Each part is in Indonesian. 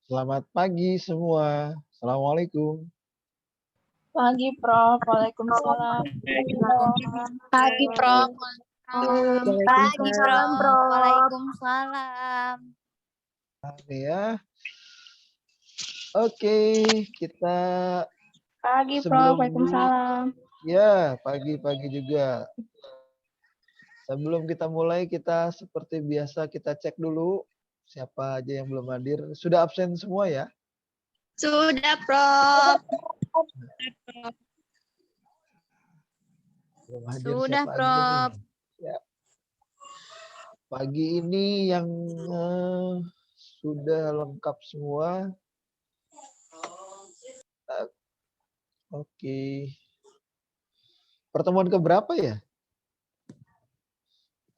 Selamat pagi semua. Assalamualaikum. Pagi, Prof. Waalaikumsalam. Pagi, Prof. Pagi, Prof. Waalaikumsalam. Ya. Oke, kita Pagi, Prof. sebelum Waalaikumsalam. ya, pagi-pagi juga. Sebelum kita mulai, kita seperti biasa kita cek dulu siapa aja yang belum hadir. Sudah absen semua ya? Sudah, Prof. Belum hadir Sudah, siapa aja Prof. nih? Ya. Pagi ini yang sudah lengkap semua. Oke. Pertemuan keberapa ya?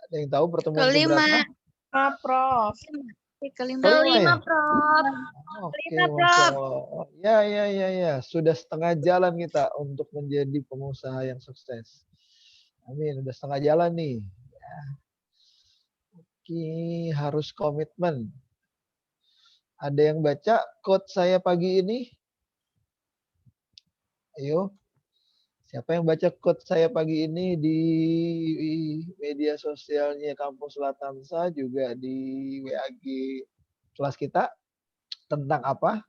Ada yang tahu pertemuan Kelima. keberapa? Prof. Kelima ya? Prof. Oke, Kelima, Masya Prof. Allah. Ya. Sudah setengah jalan kita untuk menjadi pengusaha yang sukses. Amin. Udah setengah jalan nih. Ya. Oke, harus komitmen. Ada yang baca quote saya pagi ini? Ayo. Siapa yang baca quote saya pagi ini di media sosialnya Kampus Latansa, juga di WAG kelas kita? Tentang apa?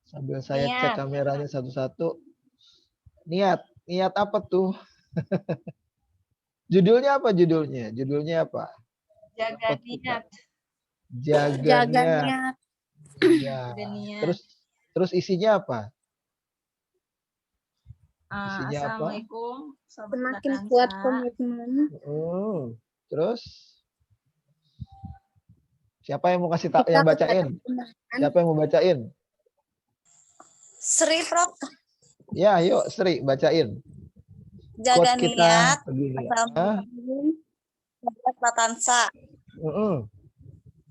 Sambil saya cek kameranya satu-satu. Niat apa tuh? Judulnya apa judulnya? Judulnya apa? Jaga niat. Jaga niat. Ya. Terus isinya apa? Isinya Assalamualaikum. Semakin kuat komitmen. Terus siapa yang mau kasih tahu, yang bacain? Siapa yang mau bacain? Sri, Prof. Ya, yuk Sri bacain. Jaga Quote niat. begini. Sahabat Latansa.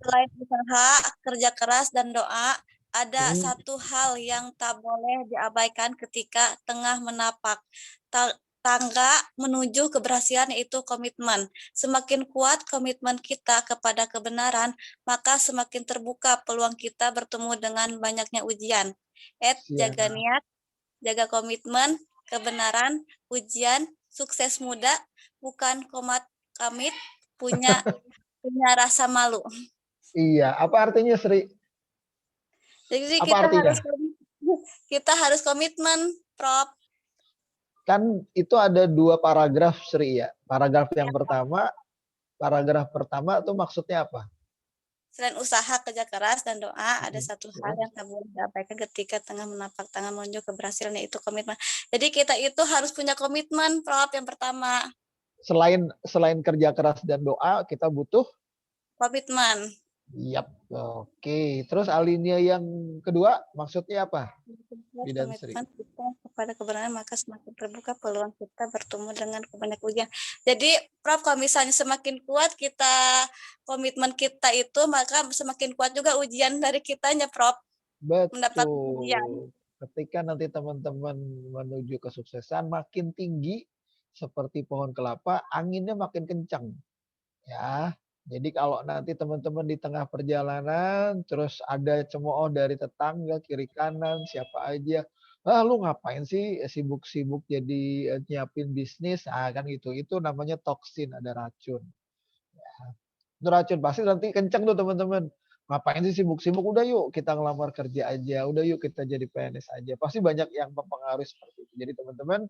Selain usaha, kerja keras, dan doa, ada satu hal yang tak boleh diabaikan ketika tengah menapak tangga menuju keberhasilan, yaitu komitmen. Semakin kuat komitmen kita kepada kebenaran, maka semakin terbuka peluang kita bertemu dengan banyaknya ujian. Jaga niat, jaga komitmen, kebenaran, ujian, sukses muda, bukan komit, punya rasa malu. Iya, apa artinya Sri? Jadi apa artinya? kita harus komitmen, Prof. Kan itu ada 2 paragraf Sri ya. Paragraf yang pertama tuh maksudnya apa? Selain usaha, kerja keras, dan doa, ada satu hal yang tak boleh diabaikan ketika tengah menapak tangga menuju keberhasilan, yaitu komitmen. Jadi kita itu harus punya komitmen, Prof, yang pertama. Selain kerja keras dan doa, kita butuh komitmen. Yap, oke. Terus alinea yang kedua maksudnya apa? Bidan Sri. Kita kepada kebenaran, maka semakin terbuka peluang kita bertemu dengan banyak ujian. Jadi, Prof, kalau misalnya semakin kuat kita komitmen kita itu, maka semakin kuat juga ujian dari kitanya, Prof. Betul. Mendapat ujian. Ketika nanti teman-teman menuju kesuksesan makin tinggi seperti pohon kelapa, anginnya makin kencang. Ya. Jadi kalau nanti teman-teman di tengah perjalanan terus ada cemooh dari tetangga kiri kanan siapa aja, lu ngapain sih sibuk-sibuk jadi nyiapin bisnis, kan gitu. Itu namanya toksin, ada racun. Ya. Itu racun pasti nanti kenceng tuh teman-teman. Ngapain sih sibuk-sibuk, udah yuk kita ngelamar kerja aja, udah yuk kita jadi PNS aja. Pasti banyak yang mempengaruhi seperti itu. Jadi teman-teman,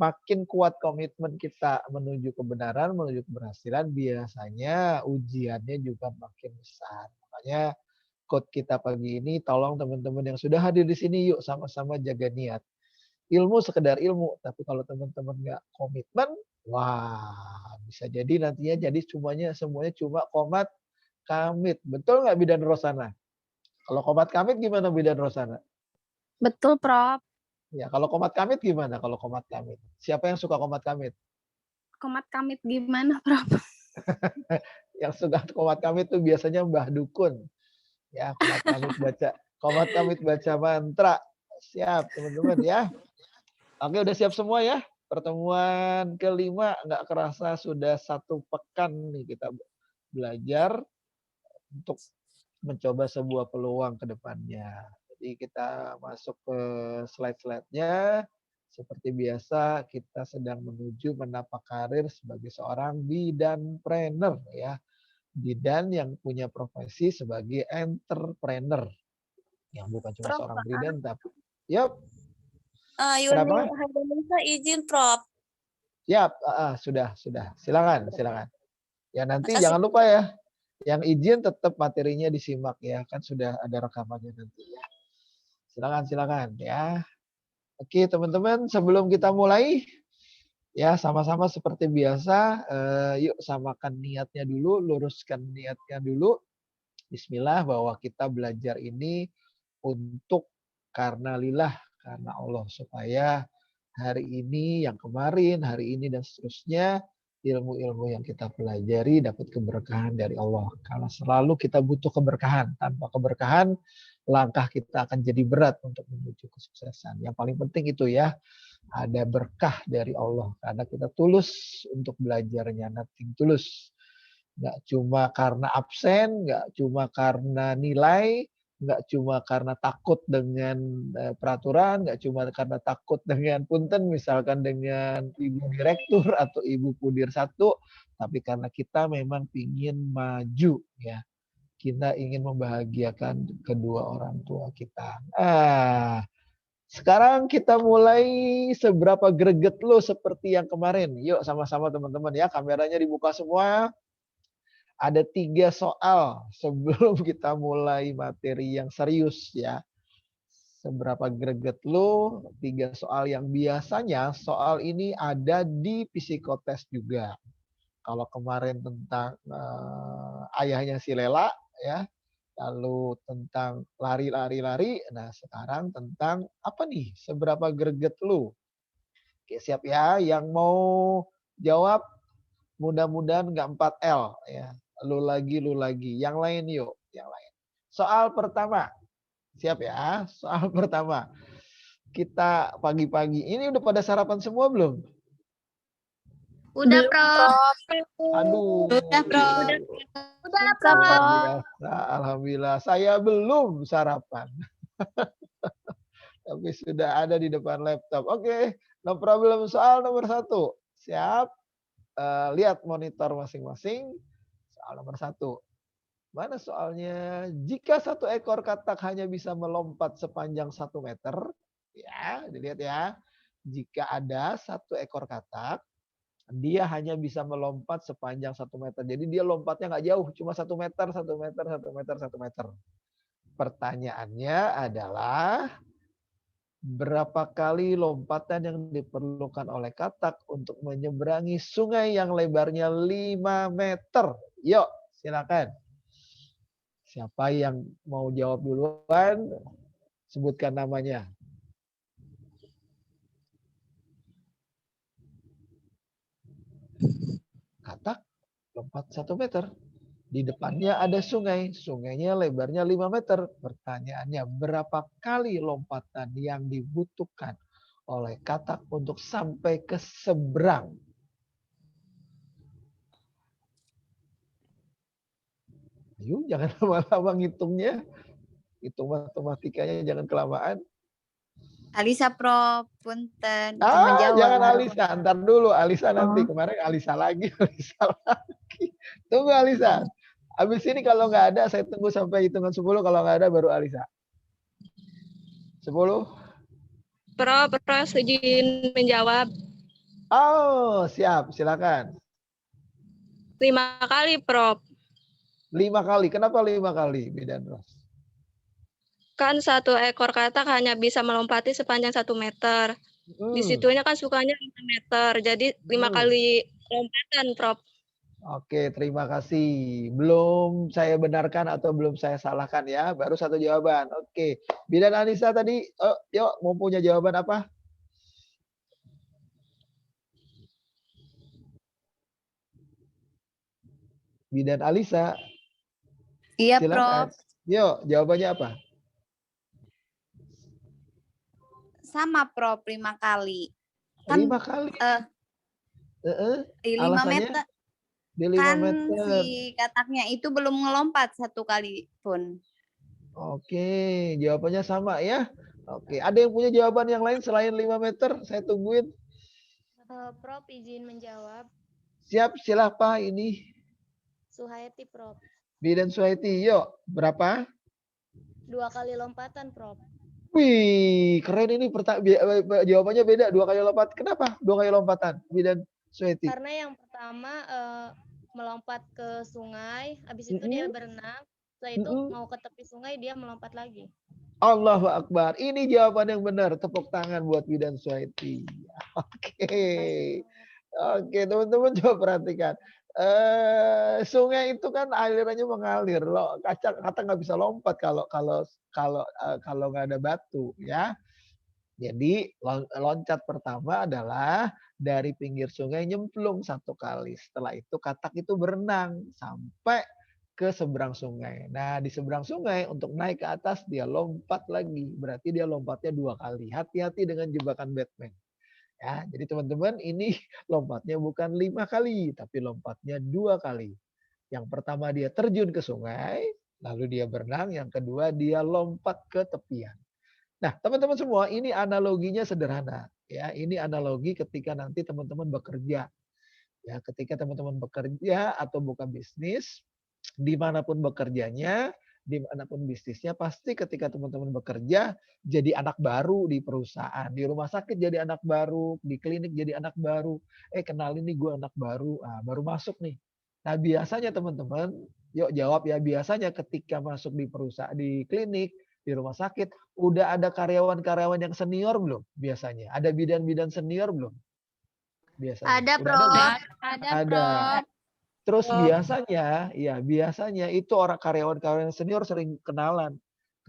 makin kuat komitmen kita menuju kebenaran, menuju keberhasilan, biasanya ujiannya juga makin besar. Makanya quote kita pagi ini, tolong teman-teman yang sudah hadir di sini, yuk sama-sama jaga niat. Ilmu sekedar ilmu, tapi kalau teman-teman nggak komitmen, wah bisa jadi nantinya jadi semuanya cuma komat kamit. Betul nggak Bidan Rosana? Kalau komat kamit gimana Bidan Rosana? Betul, Prof. Ya, kalau komat kamit gimana? Kalau komat kamit, siapa yang suka komat kamit? Komat kamit gimana, Prof? Yang suka komat kamit tuh biasanya Mbah Dukun. Ya, komat kamit baca mantra. Siap, teman-teman ya. Oke, udah siap semua ya? Pertemuan kelima, nggak kerasa sudah 1 pekan nih kita belajar untuk mencoba sebuah peluang ke depannya. Jadi kita masuk ke slide-slide-nya. Seperti biasa, kita sedang menuju menapak karir sebagai seorang bidanpreneur ya. Bidan yang punya profesi sebagai entrepreneur. Yang bukan cuma Prof, seorang bidan, tapi yap, Yuni kenapa? Hairunisa izin, Prof. Yap, sudah. Silakan. Ya nanti Makasih. jangan lupa ya, yang izin tetap materinya disimak ya, kan sudah ada rekamannya nanti ya. Silakan ya. Oke teman-teman, sebelum kita mulai, ya sama-sama seperti biasa, yuk samakan niatnya dulu, luruskan niatnya dulu. Bismillah, bahwa kita belajar ini untuk karena lillah, karena Allah, supaya hari ini, yang kemarin, hari ini dan seterusnya, ilmu-ilmu yang kita pelajari dapat keberkahan dari Allah. Karena selalu kita butuh keberkahan. Tanpa keberkahan, langkah kita akan jadi berat untuk menuju kesuksesan. Yang paling penting itu ya, ada berkah dari Allah. Karena kita tulus untuk belajarnya, nothing tulus. Nggak cuma karena absen, nggak cuma karena nilai, nggak cuma karena takut dengan peraturan, nggak cuma karena takut dengan punten, misalkan dengan ibu direktur atau ibu pudir satu, tapi karena kita memang ingin maju ya. Kita ingin membahagiakan kedua orang tua kita. Sekarang kita mulai seberapa greget lo seperti yang kemarin. Yuk sama-sama teman-teman ya, kameranya dibuka semua. Ada 3 soal sebelum kita mulai materi yang serius ya. Seberapa greget lu, 3 soal yang biasanya soal ini ada di psikotes juga. Kalau kemarin tentang ayahnya si Lela ya, lalu tentang lari, nah sekarang tentang apa nih? Seberapa greget lu? Oke, siap ya, yang mau jawab mudah-mudahan nggak 4L ya. Lu lagi. Yang lain yuk, yang lain. Soal pertama. Siap ya? Soal pertama. Kita pagi-pagi. Ini udah pada sarapan semua belum? Udah, Prof. Aduh. Udah, Prof. Udah, Luar Prof. biasa. Alhamdulillah. Saya belum sarapan. Tapi sudah ada di depan laptop. Oke, no problem. Soal nomor 1. Siap. Lihat monitor masing-masing. Soal nomor 1. Mana soalnya? Jika satu ekor katak hanya bisa melompat sepanjang 1 meter, ya, dilihat ya. Jika ada satu ekor katak, dia hanya bisa melompat sepanjang 1 meter. Jadi dia lompatnya nggak jauh, cuma 1 meter, 1 meter, 1 meter, 1 meter. Pertanyaannya adalah, berapa kali lompatan yang diperlukan oleh katak untuk menyeberangi sungai yang lebarnya 5 meter? Yuk, silakan. Siapa yang mau jawab duluan? Sebutkan namanya. Katak lompat 1 meter. Di depannya ada sungai. Sungainya lebarnya 5 meter. Pertanyaannya, berapa kali lompatan yang dibutuhkan oleh katak untuk sampai ke seberang? Ayo, jangan lama-lama ngitungnya. Hitung matematikanya jangan kelamaan. Alisa, Prof. Punten. Cuma jawab. Jangan Alisa. Ntar dulu. Alisa nanti. Kemarin Alisa lagi. Tunggu Alisa. Habis ini kalau nggak ada, saya tunggu sampai hitungan 10. Kalau nggak ada, baru Alisa. 10. Prof, izin menjawab. Oh, siap. Silakan. 5 kali, Prof. 5 kali. Kenapa 5 kali, Bidan Ros? Kan satu ekor katak hanya bisa melompati sepanjang 1 meter. Di situnya kan sukanya 5 meter. Jadi 5 kali lompatan, Prof. Oke, terima kasih. Belum saya benarkan atau belum saya salahkan ya. Baru 1 jawaban. Oke. Bidan Anissa tadi, yuk mau punya jawaban apa? Bidan Alisa. Iya, Silakan. Prof. Yuk, jawabannya apa? Sama, Prof. 5 kali. 5 kali. 5 5 meter. Di 5 Kan meter. si kataknya itu belum ngelompat 1 kali pun. Oke, jawabannya sama ya. Oke, ada yang punya jawaban yang lain selain 5 meter? Saya tungguin. Prof izin menjawab. Siap, siapa ini? Suhaiti, Prof. Bidan Suhaiti, yuk. Berapa? 2 kali lompatan, Prof. Wih, keren ini. Jawabannya beda, 2 kali lompat. Kenapa 2 kali lompatan, Bidan Suhaiti? Karena yang pertama melompat ke sungai, habis itu dia berenang, setelah itu mau ke tepi sungai dia melompat lagi. Allahu Akbar. Ini jawaban yang benar. Tepuk tangan buat Bidan Suhaiti. Oke. Oke, teman-teman coba perhatikan. Sungai itu kan alirannya mengalir. Loh, kata nggak bisa lompat kalau nggak ada batu, ya. Jadi loncat pertama adalah dari pinggir sungai nyemplung 1 kali. Setelah itu katak itu berenang sampai ke seberang sungai. Nah, di seberang sungai untuk naik ke atas dia lompat lagi. Berarti dia lompatnya 2 kali. Hati-hati dengan jebakan Batman. Ya, jadi teman-teman ini lompatnya bukan 5 kali, tapi lompatnya 2 kali. Yang pertama dia terjun ke sungai, lalu dia berenang. Yang kedua dia lompat ke tepian. Nah, teman-teman semua, ini analoginya sederhana. Ya, ini analogi ketika nanti teman-teman bekerja. Ya, ketika teman-teman bekerja atau buka bisnis, dimanapun bekerjanya, dimanapun bisnisnya, pasti ketika teman-teman bekerja jadi anak baru di perusahaan, di rumah sakit jadi anak baru, di klinik jadi anak baru. Kenalin nih gue anak baru, baru masuk nih. Nah biasanya teman-teman, yuk jawab ya, biasanya ketika masuk di perusahaan, di klinik, di rumah sakit, udah ada karyawan-karyawan yang senior belum? Biasanya ada bidan-bidan senior belum? Biasanya Ada, udah ada belum? Prof. Ada. Terus biasanya itu orang karyawan-karyawan senior sering kenalan.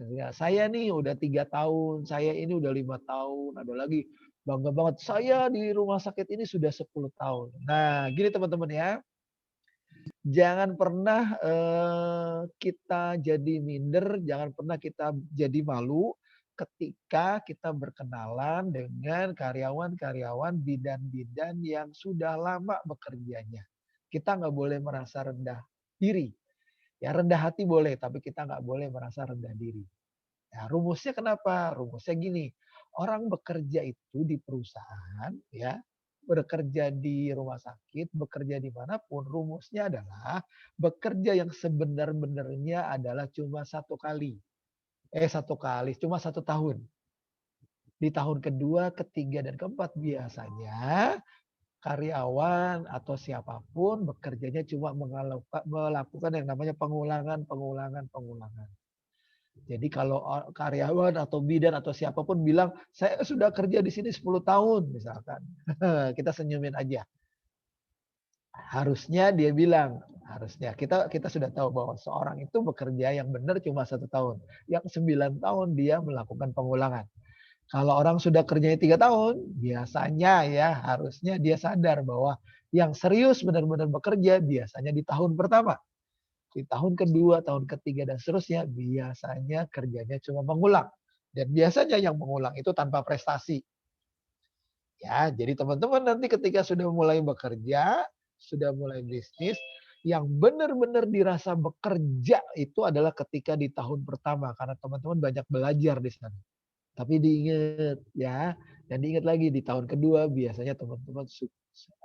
Ya, saya nih udah 3 tahun, saya ini udah 5 tahun, ada lagi bangga banget, saya di rumah sakit ini sudah 10 tahun. Nah, gini teman-teman ya, jangan pernah kita jadi minder, jangan pernah kita jadi malu ketika kita berkenalan dengan karyawan-karyawan bidan-bidan yang sudah lama bekerjanya. Kita nggak boleh merasa rendah diri. Ya rendah hati boleh, tapi kita nggak boleh merasa rendah diri. Nah, rumusnya kenapa? Rumusnya gini, orang bekerja itu di perusahaan, ya, bekerja di rumah sakit, bekerja dimanapun, rumusnya adalah bekerja yang sebenar-benarnya adalah cuma 1 kali. 1 kali, cuma 1 tahun. Di tahun kedua, ketiga, dan keempat biasanya karyawan atau siapapun bekerjanya cuma melakukan yang namanya pengulangan. Jadi kalau karyawan atau bidan atau siapapun bilang, saya sudah kerja di sini 10 tahun misalkan. Kita senyumin aja. Harusnya dia bilang, harusnya kita sudah tahu bahwa seorang itu bekerja yang benar cuma 1 tahun. Yang 9 tahun dia melakukan pengulangan. Kalau orang sudah kerjanya 3 tahun, biasanya ya harusnya dia sadar bahwa yang serius benar-benar bekerja biasanya di tahun pertama. Di tahun kedua, tahun ketiga, dan seterusnya biasanya kerjanya cuma mengulang. Dan biasanya yang mengulang itu tanpa prestasi. Ya, jadi teman-teman nanti ketika sudah mulai bekerja, sudah mulai bisnis, yang benar-benar dirasa bekerja itu adalah ketika di tahun pertama. Karena teman-teman banyak belajar di sana. Tapi diingat ya, dan diingat lagi di tahun kedua biasanya teman-teman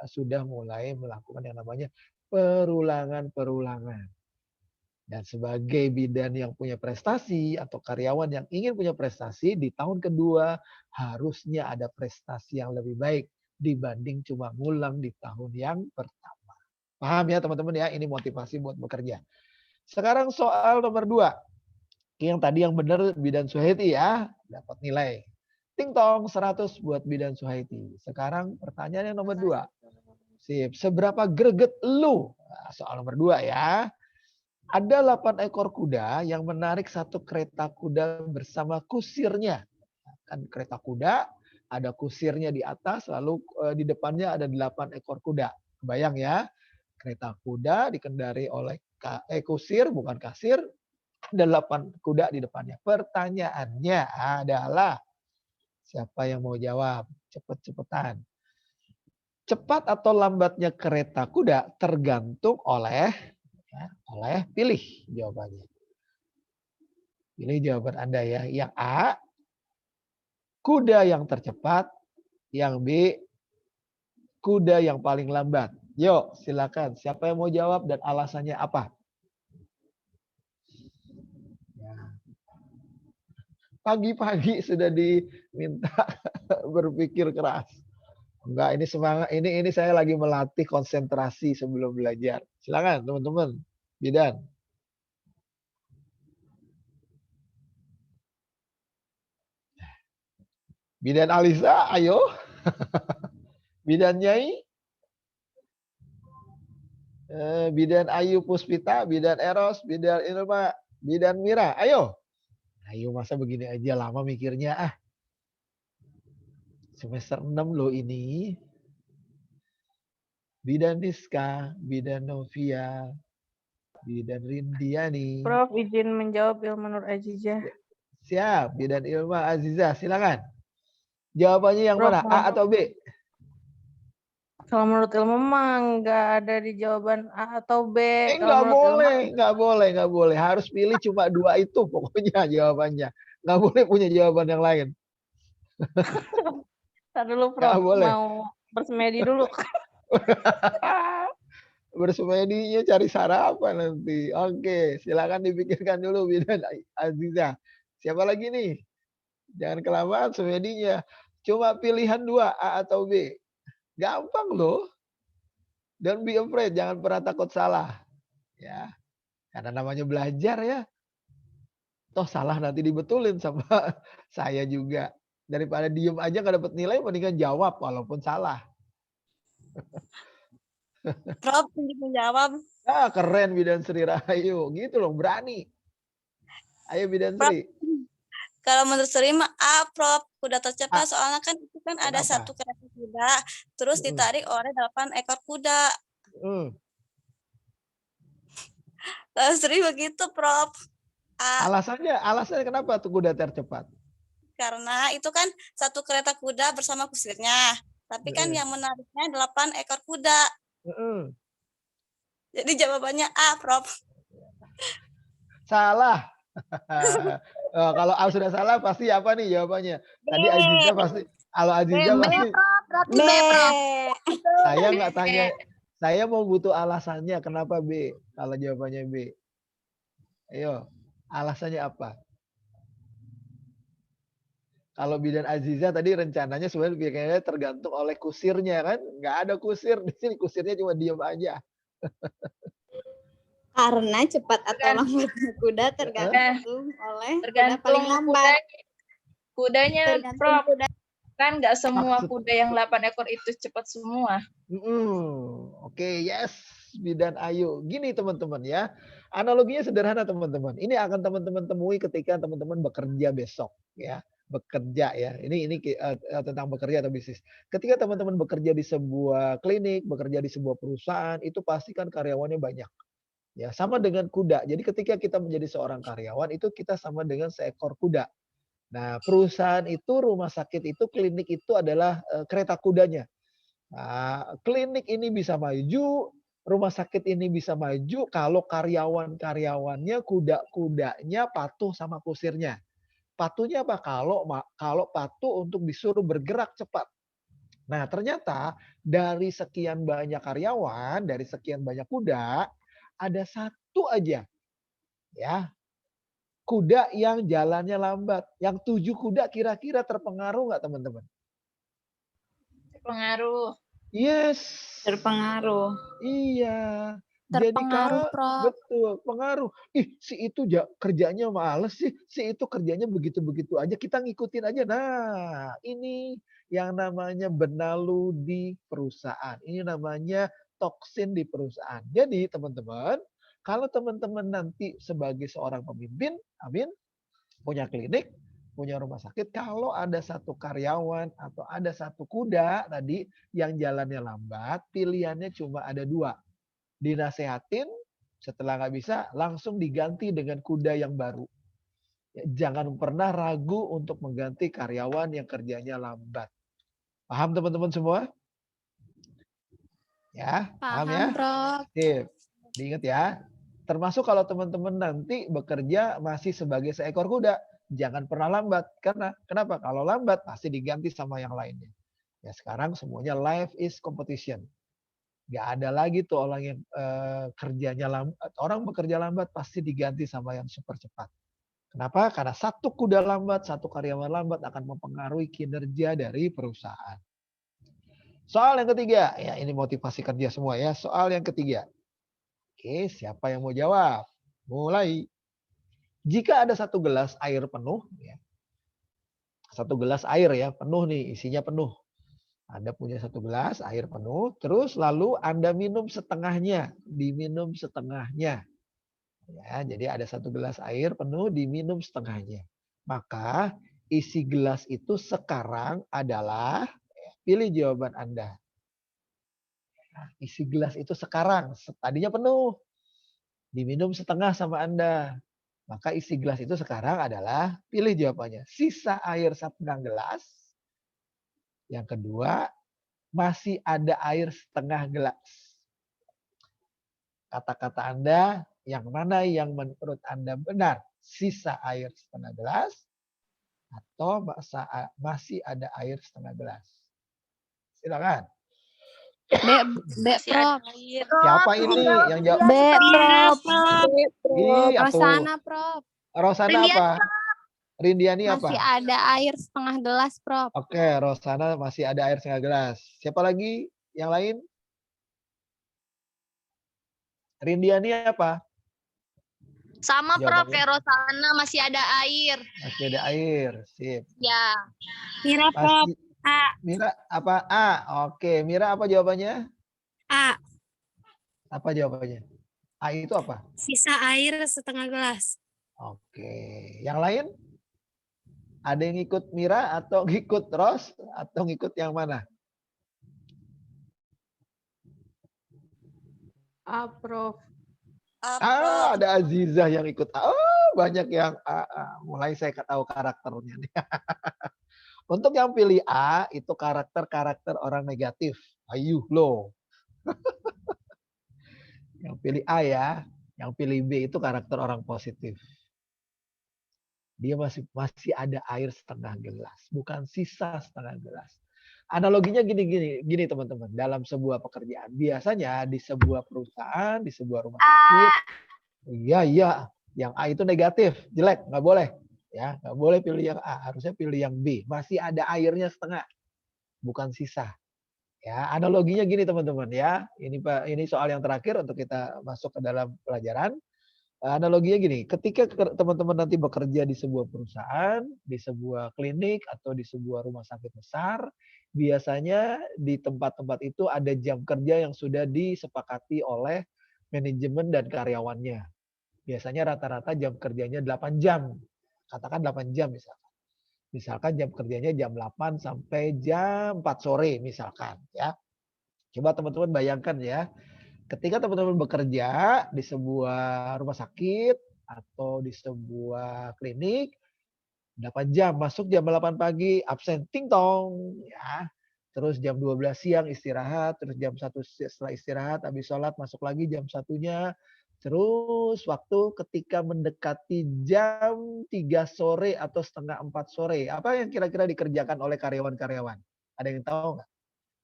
sudah mulai melakukan yang namanya perulangan. Dan sebagai bidan yang punya prestasi atau karyawan yang ingin punya prestasi, di tahun kedua harusnya ada prestasi yang lebih baik dibanding cuma ngulang di tahun yang pertama. Paham ya teman-teman ya, ini motivasi buat bekerja. Sekarang soal nomor 2. Yang tadi yang benar Bidan Suhaiti ya, dapat nilai. Ting tong 100 buat Bidan Suhaiti. Sekarang pertanyaan yang nomor 2. Sip, seberapa greget lu? Nah, soal nomor 2 ya. Ada 8 ekor kuda yang menarik satu kereta kuda bersama kusirnya. Kan kereta kuda, ada kusirnya di atas, lalu di depannya ada 8 ekor kuda. Kebayang ya, kereta kuda dikendari oleh kusir, bukan kasir, ada 8 kuda di depannya. Pertanyaannya adalah, siapa yang mau jawab? Cepet-cepetan. cepat atau lambatnya kereta kuda tergantung oleh pilih jawabannya. Pilih jawaban Anda ya. Yang A, kuda yang tercepat. Yang B, kuda yang paling lambat. Yuk, silakan. Siapa yang mau jawab dan alasannya apa? Ya. Pagi-pagi sudah diminta berpikir keras. Enggak, ini semangat. Ini saya lagi melatih konsentrasi sebelum belajar. Silakan teman-teman. Bidan. Bidan Alisa, ayo. Bidan Nyai. Bidan Ayu Puspita, Bidan Eros, Bidan Ilma, Bidan Mira. Ayo. Ayo, masa begini aja lama mikirnya ah. Semester 6 loh ini. Bidan Diska, Bidan Novia, Bidan Rindiani. Prof, izin menjawab Ilma Nur Azizah. Siap, Bidan Ilma Azizah, silakan. Jawabannya yang Prof, mana? A atau B? Kalau menurut Ilma mah nggak ada di jawaban A atau B. Kalau Nggak boleh. Harus pilih cuma 2 itu pokoknya jawabannya. Nggak boleh punya jawaban yang lain. Ntar dulu Prof, Nggak boleh. mau bersemedi dulu. Bersemedinya cari sarapan nanti. Oke, silakan dipikirkan dulu Bidan Aziza. Siapa lagi nih? Jangan kelamaan semedinya. Cuma pilihan 2, A atau B. Gampang loh. Don't be afraid, jangan pernah takut salah. Ya. Karena namanya belajar ya. Toh salah nanti dibetulin sama saya juga. Daripada diem aja nggak dapat nilai, mendingan jawab walaupun salah. Prof, ingin menjawab. Ah, keren Bidan Sri Rahayu. Gitu loh, berani. Ayo Bidan Prof, Sri. kalau menurut Sri mah A, Prof. Kuda tercepat, soalnya kan itu kan ada Kenapa? 1 kereta kuda, terus ditarik oleh 8 ekor kuda. Kalau Sri begitu, Prof. A, Alasannya kenapa tuh kuda tercepat? karena itu kan 1 kereta kuda bersama kusirnya. Tapi kan yang menariknya 8 ekor kuda. Jadi jawabannya A, Prof. Salah. Kalau A sudah salah pasti apa nih jawabannya? Tadi Aziza pasti. Kalau Aziza pasti. Berarti B, Prof. Saya nggak tanya. Saya mau butuh alasannya kenapa B. Kalau jawabannya B. Ayo, alasannya apa? Kalau Bidan Aziza tadi rencananya sebenarnya tergantung oleh kusirnya kan. Nggak ada kusir. Di sini kusirnya cuma diem aja. Karena cepat atau lambatnya kuda tergantung oleh kuda paling lambat. Kudanya, Tergantung Prof. kuda. Kan nggak semua kuda yang 8 ekor itu cepat semua. Oke, yes. Bidan Ayu. Gini teman-teman ya. Analoginya sederhana teman-teman. Ini akan teman-teman temui ketika teman-teman bekerja besok ya. Bekerja ya. Ini tentang bekerja atau bisnis. Ketika teman-teman bekerja di sebuah klinik, bekerja di sebuah perusahaan, itu pasti kan karyawannya banyak. Ya, sama dengan kuda. Jadi ketika kita menjadi seorang karyawan itu kita sama dengan seekor kuda. Nah, perusahaan itu, rumah sakit itu, klinik itu adalah kereta kudanya. Nah, klinik ini bisa maju, rumah sakit ini bisa maju kalau karyawan-karyawannya, kuda-kudanya patuh sama kusirnya. Patuhnya apa? Kalau patuh untuk disuruh bergerak cepat. Nah, ternyata dari sekian banyak karyawan, dari sekian banyak kuda, ada 1 aja ya kuda yang jalannya lambat. Yang 7 kuda kira-kira terpengaruh nggak teman-teman? Terpengaruh. Yes. Terpengaruh. Iya. Terpengaruh, Prof. Betul, pengaruh. Si itu kerjanya males sih, si itu kerjanya begitu-begitu aja, kita ngikutin aja. Nah, ini yang namanya benalu di perusahaan. Ini namanya toksin di perusahaan. Jadi teman-teman, kalau teman-teman nanti sebagai seorang pemimpin, amin, punya klinik, punya rumah sakit, kalau ada 1 karyawan atau ada 1 kuda tadi yang jalannya lambat, pilihannya cuma ada 2. Dinasehatin, setelah nggak bisa, langsung diganti dengan kuda yang baru. Ya, jangan pernah ragu untuk mengganti karyawan yang kerjanya lambat. Paham teman-teman semua? Ya, paham Paham, ya? Prof. Sip. Diingat ya. Termasuk kalau teman-teman nanti bekerja masih sebagai seekor kuda, jangan pernah lambat. Karena kenapa? Kalau lambat pasti diganti sama yang lainnya. Ya sekarang semuanya life is competition. Gak ada lagi tuh orang yang kerjanya lambat, orang bekerja lambat pasti diganti sama yang super cepat. Kenapa? Karena satu kuda lambat, satu karyawan lambat akan mempengaruhi kinerja dari perusahaan. Soal yang ketiga, ya ini motivasi kerja semua ya. Soal yang ketiga. Oke, siapa yang mau jawab? Mulai. Jika ada satu gelas air penuh, ya, satu gelas air ya penuh nih, isinya penuh. Anda punya satu gelas air penuh, terus lalu Anda minum setengahnya, diminum setengahnya. Ya, jadi ada satu gelas air penuh, diminum setengahnya. Maka isi gelas itu sekarang adalah, pilih jawaban Anda. Nah, isi gelas itu sekarang, tadinya penuh, diminum setengah sama Anda. Maka isi gelas itu sekarang adalah, pilih jawabannya, sisa air setengah gelas. Yang kedua, masih ada air setengah gelas. Kata-kata Anda, yang mana yang menurut Anda benar? Sisa air setengah gelas atau masih ada air setengah gelas? Silakan. Prof. Siapa ini yang jawab? Prof. Rosana, Prof. Rosana apa? Rindiani apa? Masih ada air setengah gelas, Prof. Oke, Rosana masih ada air setengah gelas. Siapa lagi? Yang lain? Rindiani apa? Sama Prof, Jawabannya? kayak Rosana masih ada air. Masih ada air. Sip. Ya. Mira, Prof. Masih, A. Mira apa? A. Oke, Mira apa jawabannya? A. Apa jawabannya? A itu apa? Sisa air setengah gelas. Oke. Yang lain? Ada yang ikut Mira atau ngikut Ros atau ngikut yang mana? A, Prof. Ada Azizah yang ikut A. Oh, banyak yang A. Mulai saya tahu karakternya nih. Untuk yang pilih A, itu karakter-karakter orang negatif. Ayo loh. Yang pilih A ya. Yang pilih B itu karakter orang positif. Dia masih ada air setengah gelas. Bukan sisa setengah gelas. Analoginya gini teman-teman. Dalam sebuah pekerjaan. Biasanya di sebuah perusahaan, di sebuah rumah sakit. Iya. Yang A itu negatif. Jelek. Nggak boleh. Ya, nggak boleh pilih yang A. Harusnya pilih yang B. Masih ada airnya setengah. Bukan sisa. Ya, analoginya gini teman-teman ya. Ini soal yang terakhir untuk kita masuk ke dalam pelajaran. Analoginya gini, ketika teman-teman nanti bekerja di sebuah perusahaan, di sebuah klinik, atau di sebuah rumah sakit besar, biasanya di tempat-tempat itu ada jam kerja yang sudah disepakati oleh manajemen dan karyawannya. Biasanya rata-rata jam kerjanya 8 jam. Katakan 8 jam misalkan. Misalkan jam kerjanya jam 8 sampai jam 4 sore misalkan. Ya. Coba teman-teman bayangkan ya. Ketika teman-teman bekerja di sebuah rumah sakit atau di sebuah klinik, 8 jam, masuk jam 8 pagi, absen, ting tong, ya. Terus jam 12 siang istirahat, terus jam 1 setelah istirahat, habis sholat masuk lagi jam 1-nya. Terus waktu ketika mendekati jam 3 sore atau setengah 4 sore, apa yang kira-kira dikerjakan oleh karyawan-karyawan? Ada yang tahu nggak?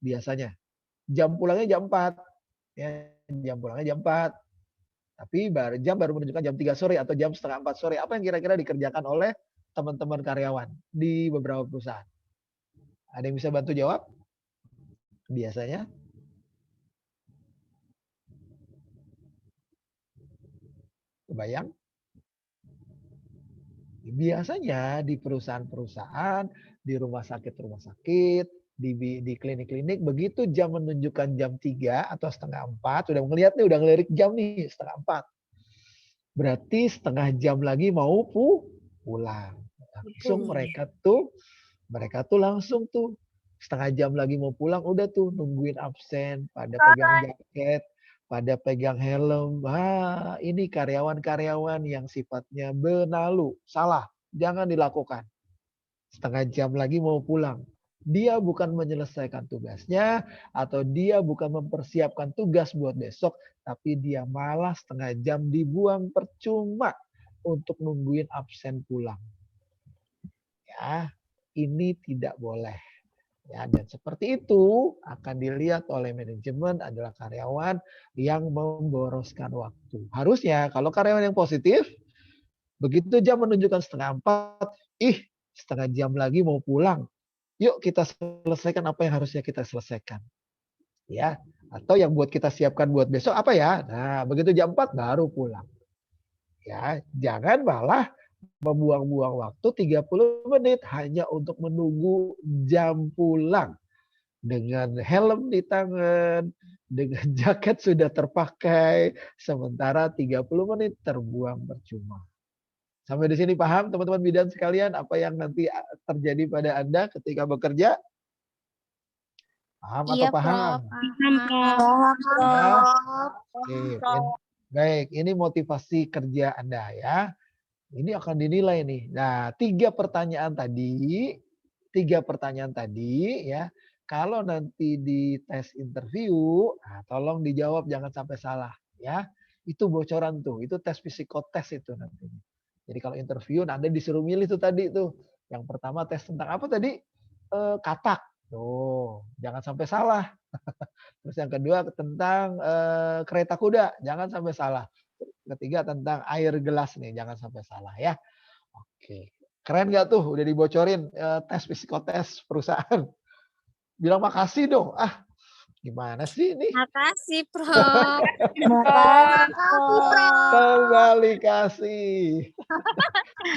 Biasanya. Jam pulangnya jam 4. Ya, jam pulangnya jam 4. Tapi jam baru menunjukkan jam 3 sore atau jam setengah 4 sore. Apa yang kira-kira dikerjakan oleh teman-teman karyawan di beberapa perusahaan? Ada yang bisa bantu jawab? Biasanya? Kebayang? Biasanya di perusahaan-perusahaan, di rumah sakit, di klinik-klinik, begitu jam menunjukkan jam 3 atau setengah 4, udah ngeliat nih, udah ngelirik jam nih, setengah 4. Berarti setengah jam lagi mau pulang. Langsung mereka tuh langsung tuh setengah jam lagi mau pulang, udah tuh nungguin absen, pada pegang jaket, pada pegang helm. Ini karyawan-karyawan yang sifatnya benalu. Salah, jangan dilakukan. Setengah jam lagi mau pulang. Dia bukan menyelesaikan tugasnya atau dia bukan mempersiapkan tugas buat besok, tapi dia malah setengah jam dibuang percuma untuk nungguin absen pulang. Ya, ini tidak boleh. Ya, dan seperti itu akan dilihat oleh manajemen adalah karyawan yang memboroskan waktu. Harusnya kalau karyawan yang positif, begitu jam menunjukkan 3:30, setengah jam lagi mau pulang. Yuk kita selesaikan apa yang harusnya kita selesaikan. Ya, atau yang buat kita siapkan buat besok apa ya? Nah, begitu jam 4 baru pulang. Ya, jangan malah membuang-buang waktu 30 menit hanya untuk menunggu jam pulang. Dengan helm di tangan, dengan jaket sudah terpakai, sementara 30 menit terbuang percuma. Sampai di sini paham teman-teman bidan sekalian apa yang nanti terjadi pada Anda ketika bekerja? Paham atau paham? Ya. Baik, ini motivasi kerja Anda ya. Ini akan dinilai nih. Nah, 3 pertanyaan tadi ya. Kalau nanti di tes interview, tolong dijawab jangan sampai salah ya. Itu bocoran tuh, itu tes psikotes itu nanti. Jadi kalau interview Anda disuruh milih tuh tadi tuh. Yang pertama tes tentang apa tadi? Katak. Tuh, jangan sampai salah. Terus yang kedua tentang kereta kuda, jangan sampai salah. Ketiga tentang air gelas nih, jangan sampai salah ya. Oke, keren nggak tuh udah dibocorin tes psikotes perusahaan. Bilang makasih dong. Gimana sih ini? Makasih, Prof. Kembali kasih.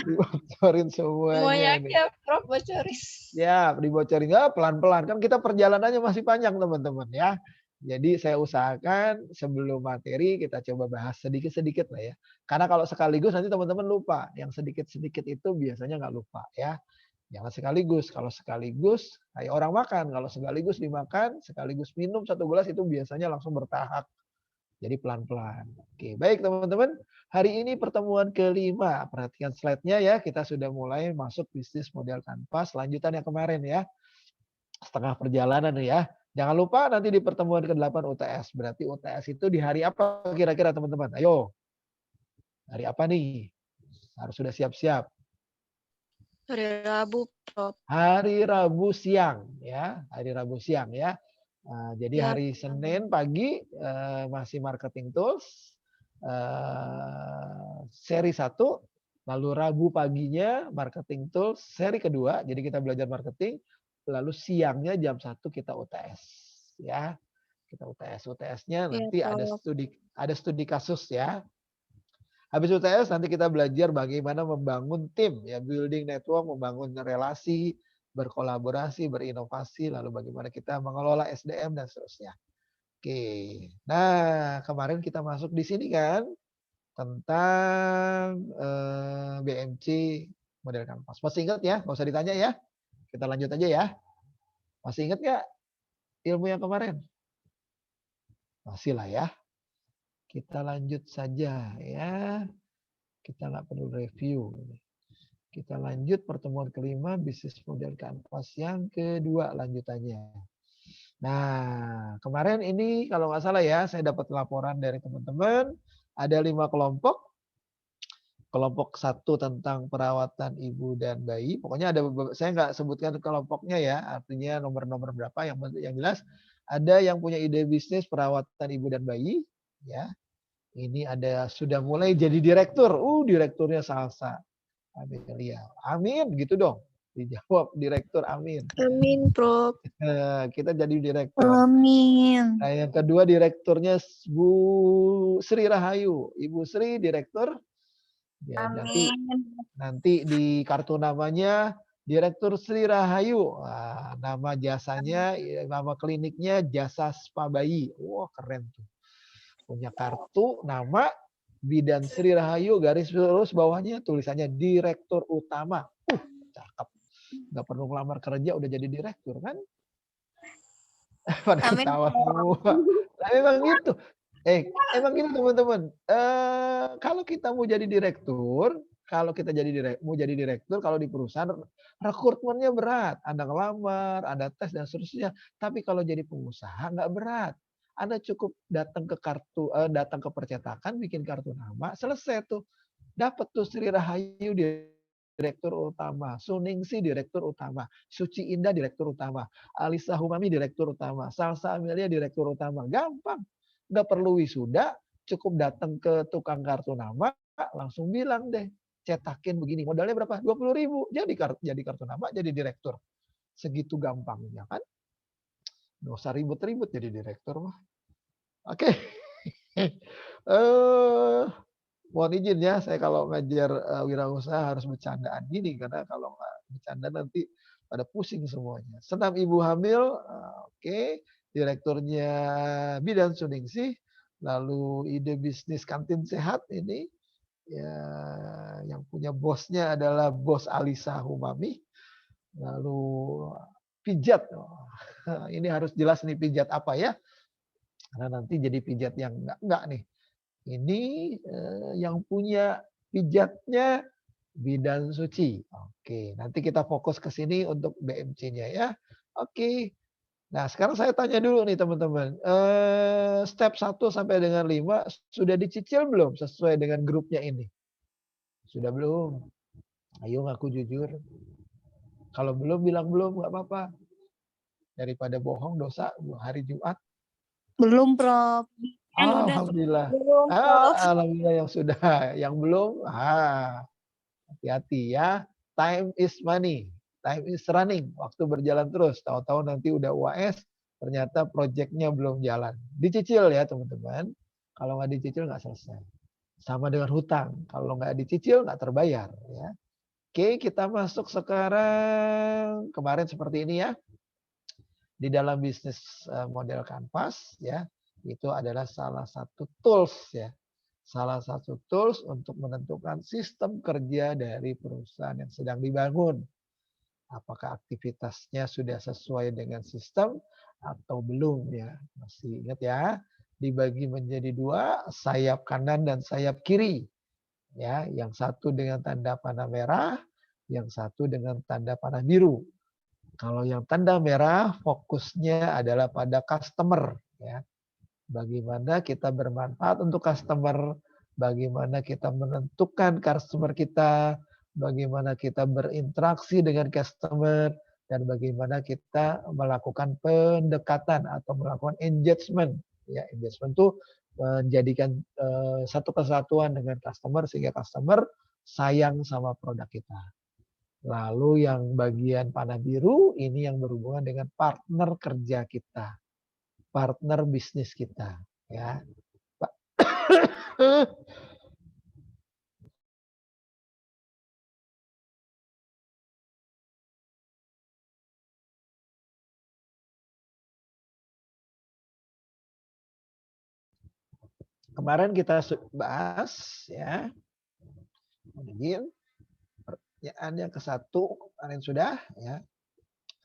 Dibocorin semuanya. Semuanya ya, Prof, bocorin. Ya, dibocorin ya pelan-pelan. Kan kita perjalanannya masih panjang teman-teman ya. Jadi saya usahakan sebelum materi kita coba bahas sedikit-sedikit lah ya. Karena kalau sekaligus nanti teman-teman lupa. Yang sedikit-sedikit itu biasanya nggak lupa ya. Jangan sekaligus. Kalau sekaligus kayak orang makan. Kalau sekaligus dimakan, sekaligus minum 1 gelas itu biasanya langsung bertahap. Jadi pelan-pelan. Oke, baik teman-teman. Hari ini pertemuan kelima. Perhatikan slide-nya ya. Kita sudah mulai masuk bisnis model kanvas. Lanjutan yang kemarin ya. Setengah perjalanan ya. Jangan lupa nanti di pertemuan ke-8 UTS. Berarti UTS itu di hari apa kira-kira teman-teman? Ayo. Hari apa nih? Harus sudah siap-siap. Hari Rabu, Prof. Hari Rabu siang ya. Hari Rabu siang ya. Jadi hari Senin pagi masih marketing tools. Seri 1. Lalu Rabu paginya marketing tools seri kedua. Jadi kita belajar marketing. Lalu siangnya jam 1 kita UTS ya. Kita UTS. UTS-nya nanti ada studi kasus ya. Habis UTS nanti kita belajar bagaimana membangun tim ya, building network, membangun relasi, berkolaborasi, berinovasi, lalu bagaimana kita mengelola SDM dan seterusnya. Oke. Nah, kemarin kita masuk di sini kan tentang BMC model kanvas. Masih ingat ya? Nggak usah ditanya ya. Kita lanjut aja ya. Masih ingat nggak ilmu yang kemarin? Masih lah ya. Kita lanjut saja ya. Kita nggak perlu review. Kita lanjut pertemuan kelima bisnis model kanvas yang kedua lanjutannya. Nah, kemarin ini kalau nggak salah ya, saya dapat laporan dari teman-teman. Ada 5 kelompok. Kelompok 1 tentang perawatan ibu dan bayi. Pokoknya ada saya nggak sebutkan kelompoknya ya, artinya nomor-nomor berapa. Yang jelas ada yang punya ide bisnis perawatan ibu dan bayi. Ya, ini ada sudah mulai jadi direktur. Direkturnya Salsa. Amelia. Amin, gitu dong. Dijawab direktur, amin. Amin, Prof. Kita jadi direktur. Amin. Nah, yang kedua direkturnya Bu Sri Rahayu. Ibu Sri direktur. Ya, nanti di kartu namanya Direktur Sri Rahayu. Nama jasanya, nama kliniknya Jasa Spa Bayi. Wah, keren tuh. Punya kartu, nama, Bidan Sri Rahayu, garis lurus bawahnya tulisannya Direktur Utama. Cakep. Nggak perlu ngelamar kerja, udah jadi direktur kan? Pada ketawa semua. Nah, memang gitu. Emang gini teman-teman. Kalau kita mau jadi direktur, Kalau kita mau jadi direktur, kalau di perusahaan rekrutmennya berat. Anda ngelamar, ada tes dan seterusnya. Tapi kalau jadi pengusaha nggak berat. Anda cukup datang ke percetakan, bikin kartu nama, selesai tuh. Dapat tuh Sri Rahayu direktur utama, Suningsi direktur utama, Suci Indah direktur utama, Alisa Humami direktur utama, Salsa Amelia direktur utama. Gampang. Nggak perlu wisuda, cukup datang ke tukang kartu nama, langsung bilang deh, cetakin begini. Modalnya berapa? 20.000. Jadi kartu nama, jadi direktur. Segitu gampangnya kan? Nggak usah ribet-ribet jadi direktur mah. Oke. Mohon izin ya, saya kalau ngajar wirausaha harus bercandaan gini, karena kalau nggak bercanda nanti pada pusing semuanya. Senam ibu hamil, oke. Direkturnya Bidan Suningsih, lalu ide bisnis kantin sehat ini, ya, yang punya bosnya adalah bos Alisa Humami, lalu pijat, ini harus jelas nih pijat apa ya, karena nanti jadi pijat yang enggak nih. Ini yang punya pijatnya Bidan Suci. Oke, nanti kita fokus ke sini untuk BMC-nya ya. Oke. Nah, sekarang saya tanya dulu nih teman-teman. Step 1 sampai dengan 5 sudah dicicil belum sesuai dengan grupnya ini? Sudah belum? Ayo ngaku jujur. Kalau belum bilang belum, nggak apa-apa. Daripada bohong dosa hari Jumat. Belum, Prof. Alhamdulillah. Belum, Prof. Alhamdulillah yang sudah. Yang belum, hati-hati ya. Time is money. Time is running. Waktu berjalan terus. Tahu-tahu nanti udah UAS, ternyata proyeknya belum jalan. Dicicil ya teman-teman. Kalau nggak dicicil nggak selesai. Sama dengan hutang. Kalau nggak dicicil nggak terbayar. Ya. Oke, kita masuk sekarang. Kemarin seperti ini ya. Di dalam bisnis model kanvas ya. Itu adalah salah satu tools ya. Salah satu tools untuk menentukan sistem kerja dari perusahaan yang sedang dibangun. Apakah aktivitasnya sudah sesuai dengan sistem atau belum ya. Masih ingat ya, dibagi menjadi 2, sayap kanan dan sayap kiri. Ya, yang satu dengan tanda panah merah, yang satu dengan tanda panah biru. Kalau yang tanda merah fokusnya adalah pada customer ya. Bagaimana kita bermanfaat untuk customer, bagaimana kita menentukan customer kita, bagaimana kita berinteraksi dengan customer, dan bagaimana kita melakukan pendekatan atau melakukan engagement. Ya, engagement itu menjadikan satu kesatuan dengan customer sehingga customer sayang sama produk kita. Lalu yang bagian panah biru ini yang berhubungan dengan partner kerja kita. Partner bisnis kita ya. Kemarin kita bahas ya. Mungkin pertanyaan yang ke-1 kemarin sudah ya.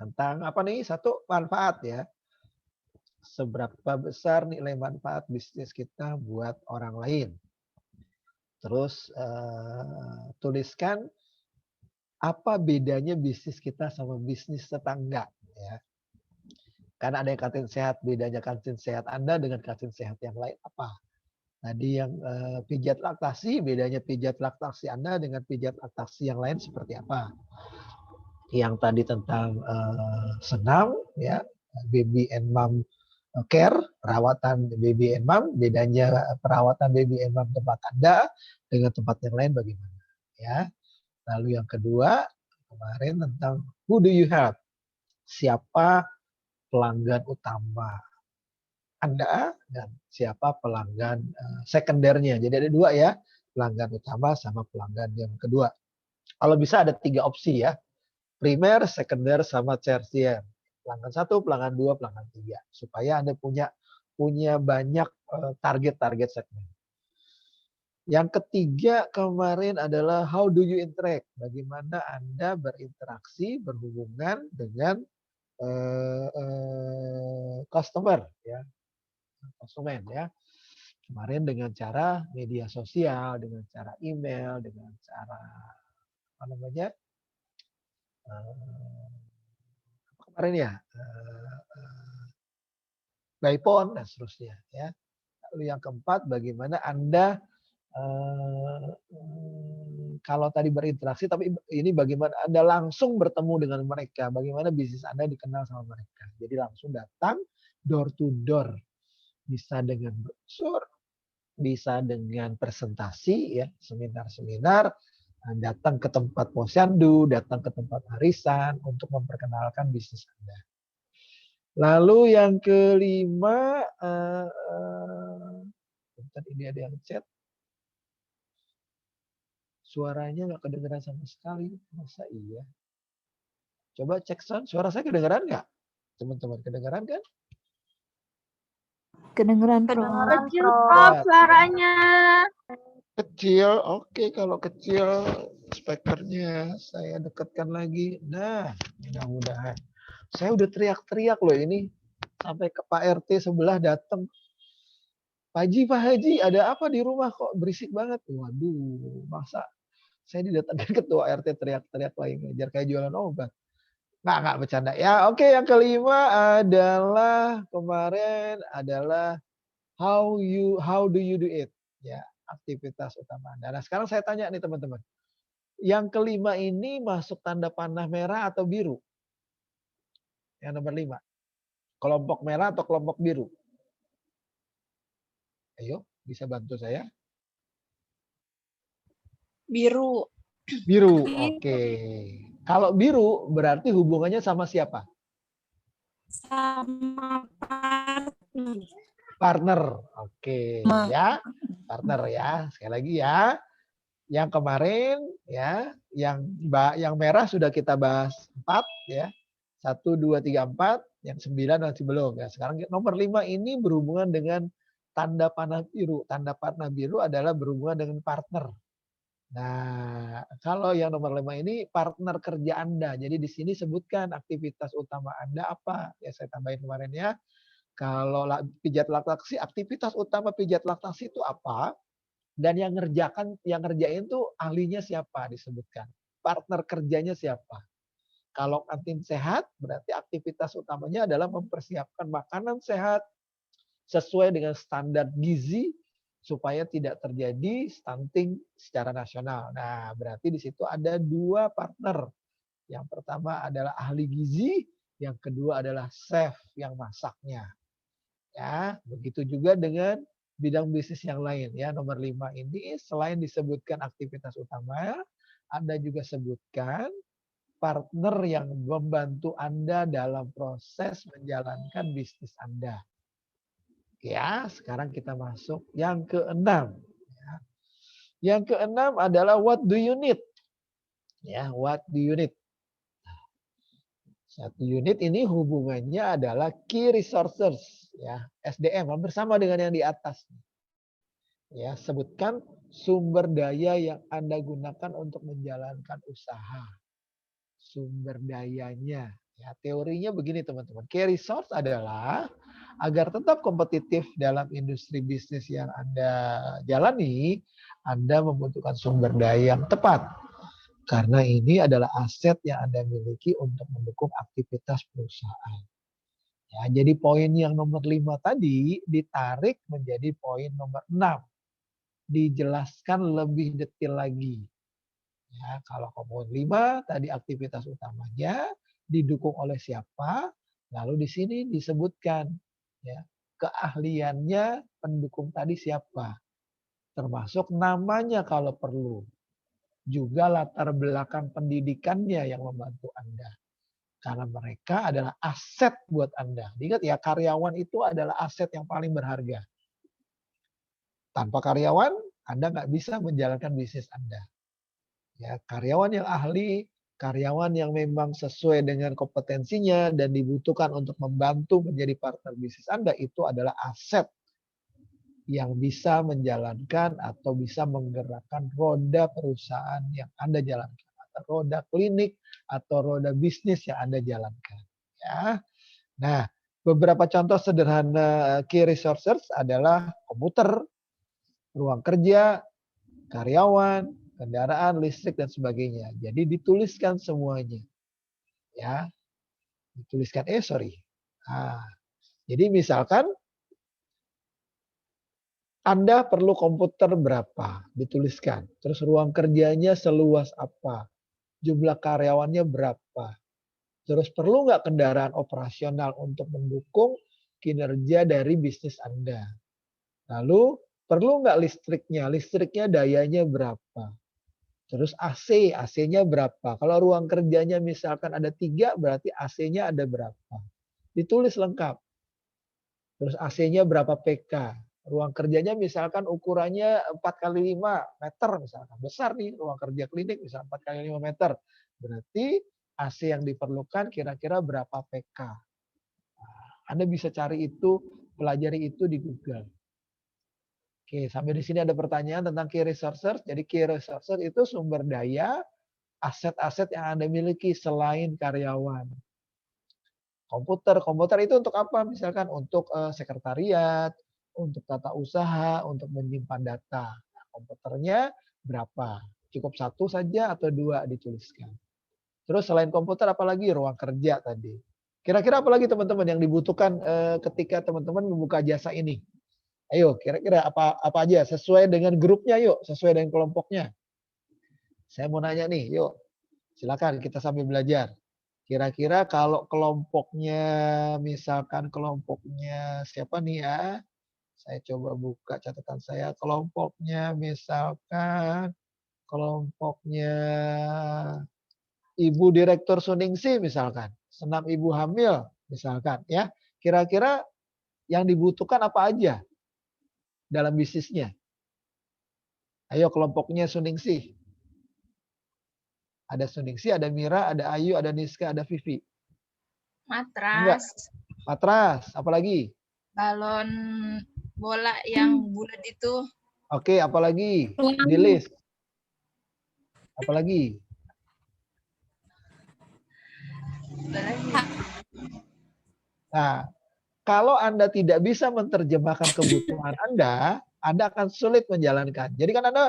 Tentang apa nih? 1, manfaat ya. Seberapa besar nilai manfaat bisnis kita buat orang lain. Terus tuliskan apa bedanya bisnis kita sama bisnis tetangga ya. Karena ada yang kantin sehat, bedanya kantin sehat Anda dengan kantin sehat yang lain apa? Tadi yang pijat laktasi, bedanya pijat laktasi Anda dengan pijat laktasi yang lain seperti apa? Yang tadi tentang senam ya, baby and mom care, perawatan baby and mom, bedanya perawatan baby and mom tempat Anda dengan tempat yang lain bagaimana ya. Lalu yang kedua, kemarin tentang who do you have? Siapa pelanggan utama Anda dan siapa pelanggan sekundernya. Jadi ada 2 ya, pelanggan utama sama pelanggan yang kedua. Kalau bisa ada 3 opsi ya, primer, sekunder, sama tersier. Pelanggan 1, pelanggan 2, pelanggan 3. Supaya Anda punya banyak target-target segmen. Yang ketiga kemarin adalah how do you interact? Bagaimana Anda berinteraksi, berhubungan dengan customer ya. Konsumen ya. Kemarin dengan cara media sosial, dengan cara email, dengan cara apa namanya? Kemarin ya, by phone dan seterusnya ya. Lalu yang keempat, bagaimana Anda kalau tadi berinteraksi, tapi ini bagaimana Anda langsung bertemu dengan mereka, bagaimana bisnis Anda dikenal sama mereka. Jadi langsung datang door to door, bisa dengan brosur, bisa dengan presentasi ya, seminar-seminar, datang ke tempat posyandu, datang ke tempat arisan untuk memperkenalkan bisnis Anda. Lalu yang kelima, bentar, ini ada yang chat. Suaranya nggak kedengeran sama sekali. Masa iya? Coba cek sound. Suara saya kedengeran nggak? Teman-teman, kedengeran kan? Kedengeran, Kedengeran, Prof. Kecil, Prof, suaranya. Kecil, oke. Kalau kecil, speakernya saya dekatkan lagi. Nah, mudah-mudahan. Saya udah teriak-teriak loh ini. Sampai ke Pak RT sebelah datang. Pak Haji, ada apa di rumah kok berisik banget? Waduh, masa saya didatangkan ketua RT teriak-teriak lagi ngejar kayak jualan obat. Nggak bercanda. Ya, oke, yang kelima adalah kemarin adalah how do you do it? Ya, aktivitas utama Anda. Nah, sekarang saya tanya nih teman-teman. Yang kelima ini masuk tanda panah merah atau biru? Yang nomor 5. Kelompok merah atau kelompok biru? Ayo, bisa bantu saya? Biru. Biru, oke. Kalau biru berarti hubungannya sama siapa? Sama partner. Partner, oke. Ya, partner ya. Sekali lagi ya. Yang kemarin ya, yang merah sudah kita bahas 4 ya. 1, 2, 3, 4. Yang 9 masih belum ya. Sekarang nomor 5 ini berhubungan dengan tanda panah biru. Tanda panah biru adalah berhubungan dengan partner. Nah, kalau yang nomor 5 ini partner kerja Anda. Jadi di sini sebutkan aktivitas utama Anda apa. Ya saya tambahin kemarin ya. Kalau pijat laktasi, aktivitas utama pijat laktasi itu apa? Dan yang ngerjain tuh ahlinya siapa disebutkan. Partner kerjanya siapa. Kalau kantin sehat, berarti aktivitas utamanya adalah mempersiapkan makanan sehat sesuai dengan standar gizi supaya tidak terjadi stunting secara nasional. Nah, berarti di situ ada 2 partner. Yang pertama adalah ahli gizi, yang kedua adalah chef yang masaknya. Ya, begitu juga dengan bidang bisnis yang lain ya. Nomor 5 ini selain disebutkan aktivitas utama, Anda juga sebutkan partner yang membantu Anda dalam proses menjalankan bisnis Anda. Ya, sekarang kita masuk yang ke-6. Ya. Yang ke-6 adalah what do you need? Ya, what do you need? 1 unit ini hubungannya adalah key resources, ya, SDM, hampir sama dengan yang di atas. Ya, sebutkan sumber daya yang Anda gunakan untuk menjalankan usaha. Sumber dayanya. Ya, teorinya begini teman-teman. Key resource adalah agar tetap kompetitif dalam industri bisnis yang Anda jalani, Anda membutuhkan sumber daya yang tepat. Karena ini adalah aset yang Anda miliki untuk mendukung aktivitas perusahaan. Ya, jadi poin yang nomor 5 tadi ditarik menjadi poin nomor 6. Dijelaskan lebih detail lagi. Ya, kalau poin 5 tadi aktivitas utamanya didukung oleh siapa, lalu di sini disebutkan ya, keahliannya pendukung tadi siapa. Termasuk namanya kalau perlu. Juga latar belakang pendidikannya yang membantu Anda. Karena mereka adalah aset buat Anda. Ingat ya, karyawan itu adalah aset yang paling berharga. Tanpa karyawan, Anda nggak bisa menjalankan bisnis Anda. Ya, karyawan yang ahli, karyawan yang memang sesuai dengan kompetensinya dan dibutuhkan untuk membantu menjadi partner bisnis Anda, itu adalah aset yang bisa menjalankan atau bisa menggerakkan roda perusahaan yang Anda jalankan. Atau roda klinik atau roda bisnis yang Anda jalankan. Ya. Nah, beberapa contoh sederhana key resources adalah komputer, ruang kerja, karyawan, kendaraan, listrik, dan sebagainya. Jadi dituliskan semuanya. Ya, dituliskan, jadi misalkan Anda perlu komputer berapa, dituliskan. Terus ruang kerjanya seluas apa, jumlah karyawannya berapa. Terus perlu nggak kendaraan operasional untuk mendukung kinerja dari bisnis Anda. Lalu perlu nggak listriknya, listriknya dayanya berapa. Terus AC-nya berapa. Kalau ruang kerjanya misalkan ada 3, berarti AC-nya ada berapa. Ditulis lengkap. Terus AC-nya berapa PK. Ruang kerjanya misalkan ukurannya 4x5 meter misalkan. Besar nih ruang kerja klinik misalkan 4x5 meter. Berarti AC yang diperlukan kira-kira berapa PK. Anda bisa cari itu, pelajari itu di Google. Oke, sampai di sini ada pertanyaan tentang key resources. Jadi key resources itu sumber daya, aset-aset yang Anda miliki selain karyawan. Komputer itu untuk apa? Misalkan untuk sekretariat, untuk tata usaha, untuk menyimpan data. Nah, komputernya berapa? Cukup 1 saja atau 2 dituliskan. Terus selain komputer apalagi? Ruang kerja tadi. Kira-kira apalagi teman-teman yang dibutuhkan ketika teman-teman membuka jasa ini? Ayo, kira-kira apa aja sesuai dengan grupnya yuk, sesuai dengan kelompoknya. Saya mau nanya nih, yuk. Silakan kita sambil belajar. Kira-kira kalau kelompoknya, misalkan kelompoknya siapa nih ya? Saya coba buka catatan saya. Kelompoknya misalkan, kelompoknya Ibu Direktur Suningsi misalkan. Senam Ibu Hamil misalkan ya. Kira-kira yang dibutuhkan apa aja dalam bisnisnya? Ayo kelompoknya Suningsi. Ada Suningsi, ada Mira, ada Ayu, ada Niska, ada Vivi. Matras. Matras, apalagi? Balon bola yang bulat itu. Oke, apalagi? Di list. Apalagi? Nah, kalau Anda tidak bisa menerjemahkan kebutuhan Anda akan sulit menjalankan. Jadi kan Anda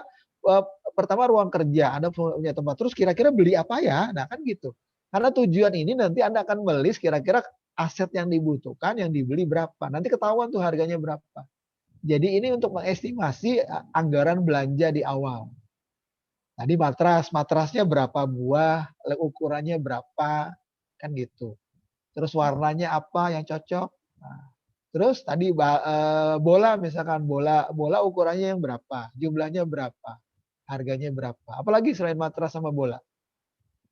pertama ruang kerja, Anda punya tempat. Terus kira-kira beli apa ya? Nah kan gitu. Karena tujuan ini nanti Anda akan melis kira-kira aset yang dibutuhkan, yang dibeli berapa. Nanti ketahuan tuh harganya berapa. Jadi ini untuk mengestimasi anggaran belanja di awal. Tadi matrasnya berapa buah, ukurannya berapa, kan gitu. Terus warnanya apa yang cocok. Nah, terus tadi bola misalkan, bola ukurannya yang berapa, jumlahnya berapa. Harganya berapa? Apalagi selain matras sama bola?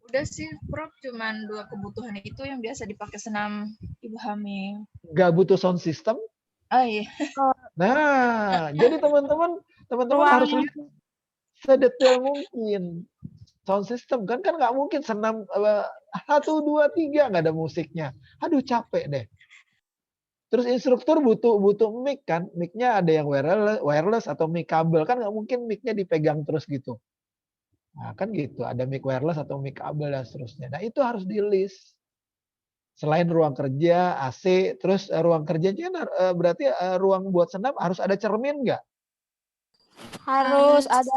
Udah sih, Prof. Cuman 2 kebutuhan itu yang biasa dipakai senam ibu hamil. Gak butuh sound system? Oh iya. Nah, jadi teman-teman harus lihat sedetail mungkin. Sound system kan nggak mungkin senam 1, 2, 3 nggak ada musiknya. Aduh capek deh. Terus instruktur butuh mic kan, mic-nya ada yang wireless atau mic kabel, kan nggak mungkin mic-nya dipegang terus gitu. Nah kan gitu, ada mic wireless atau mic kabel dan seterusnya. Nah itu harus di list. Selain ruang kerja, AC, terus ruang kerjanya berarti ruang buat senam harus ada cermin nggak? Harus ada.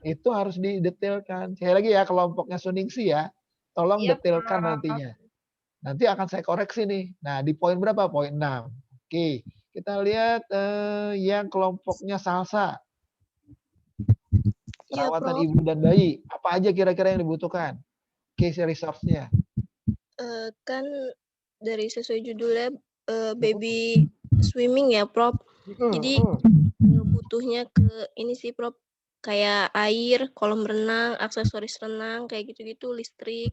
Itu harus didetailkan. Saya lagi ya kelompoknya Suningsi ya, tolong detailkan nantinya. Nanti akan saya koreksi nih. Nah, di poin berapa? Poin 6. Oke, kita lihat yang kelompoknya Salsa. Perawatan ibu dan bayi. Apa aja kira-kira yang dibutuhkan? Case resource-nya. Kan dari sesuai judulnya baby swimming ya, Prof. Jadi butuhnya ke ini sih, Prof. Kayak air, kolam renang, aksesoris renang, kayak gitu-gitu, listrik.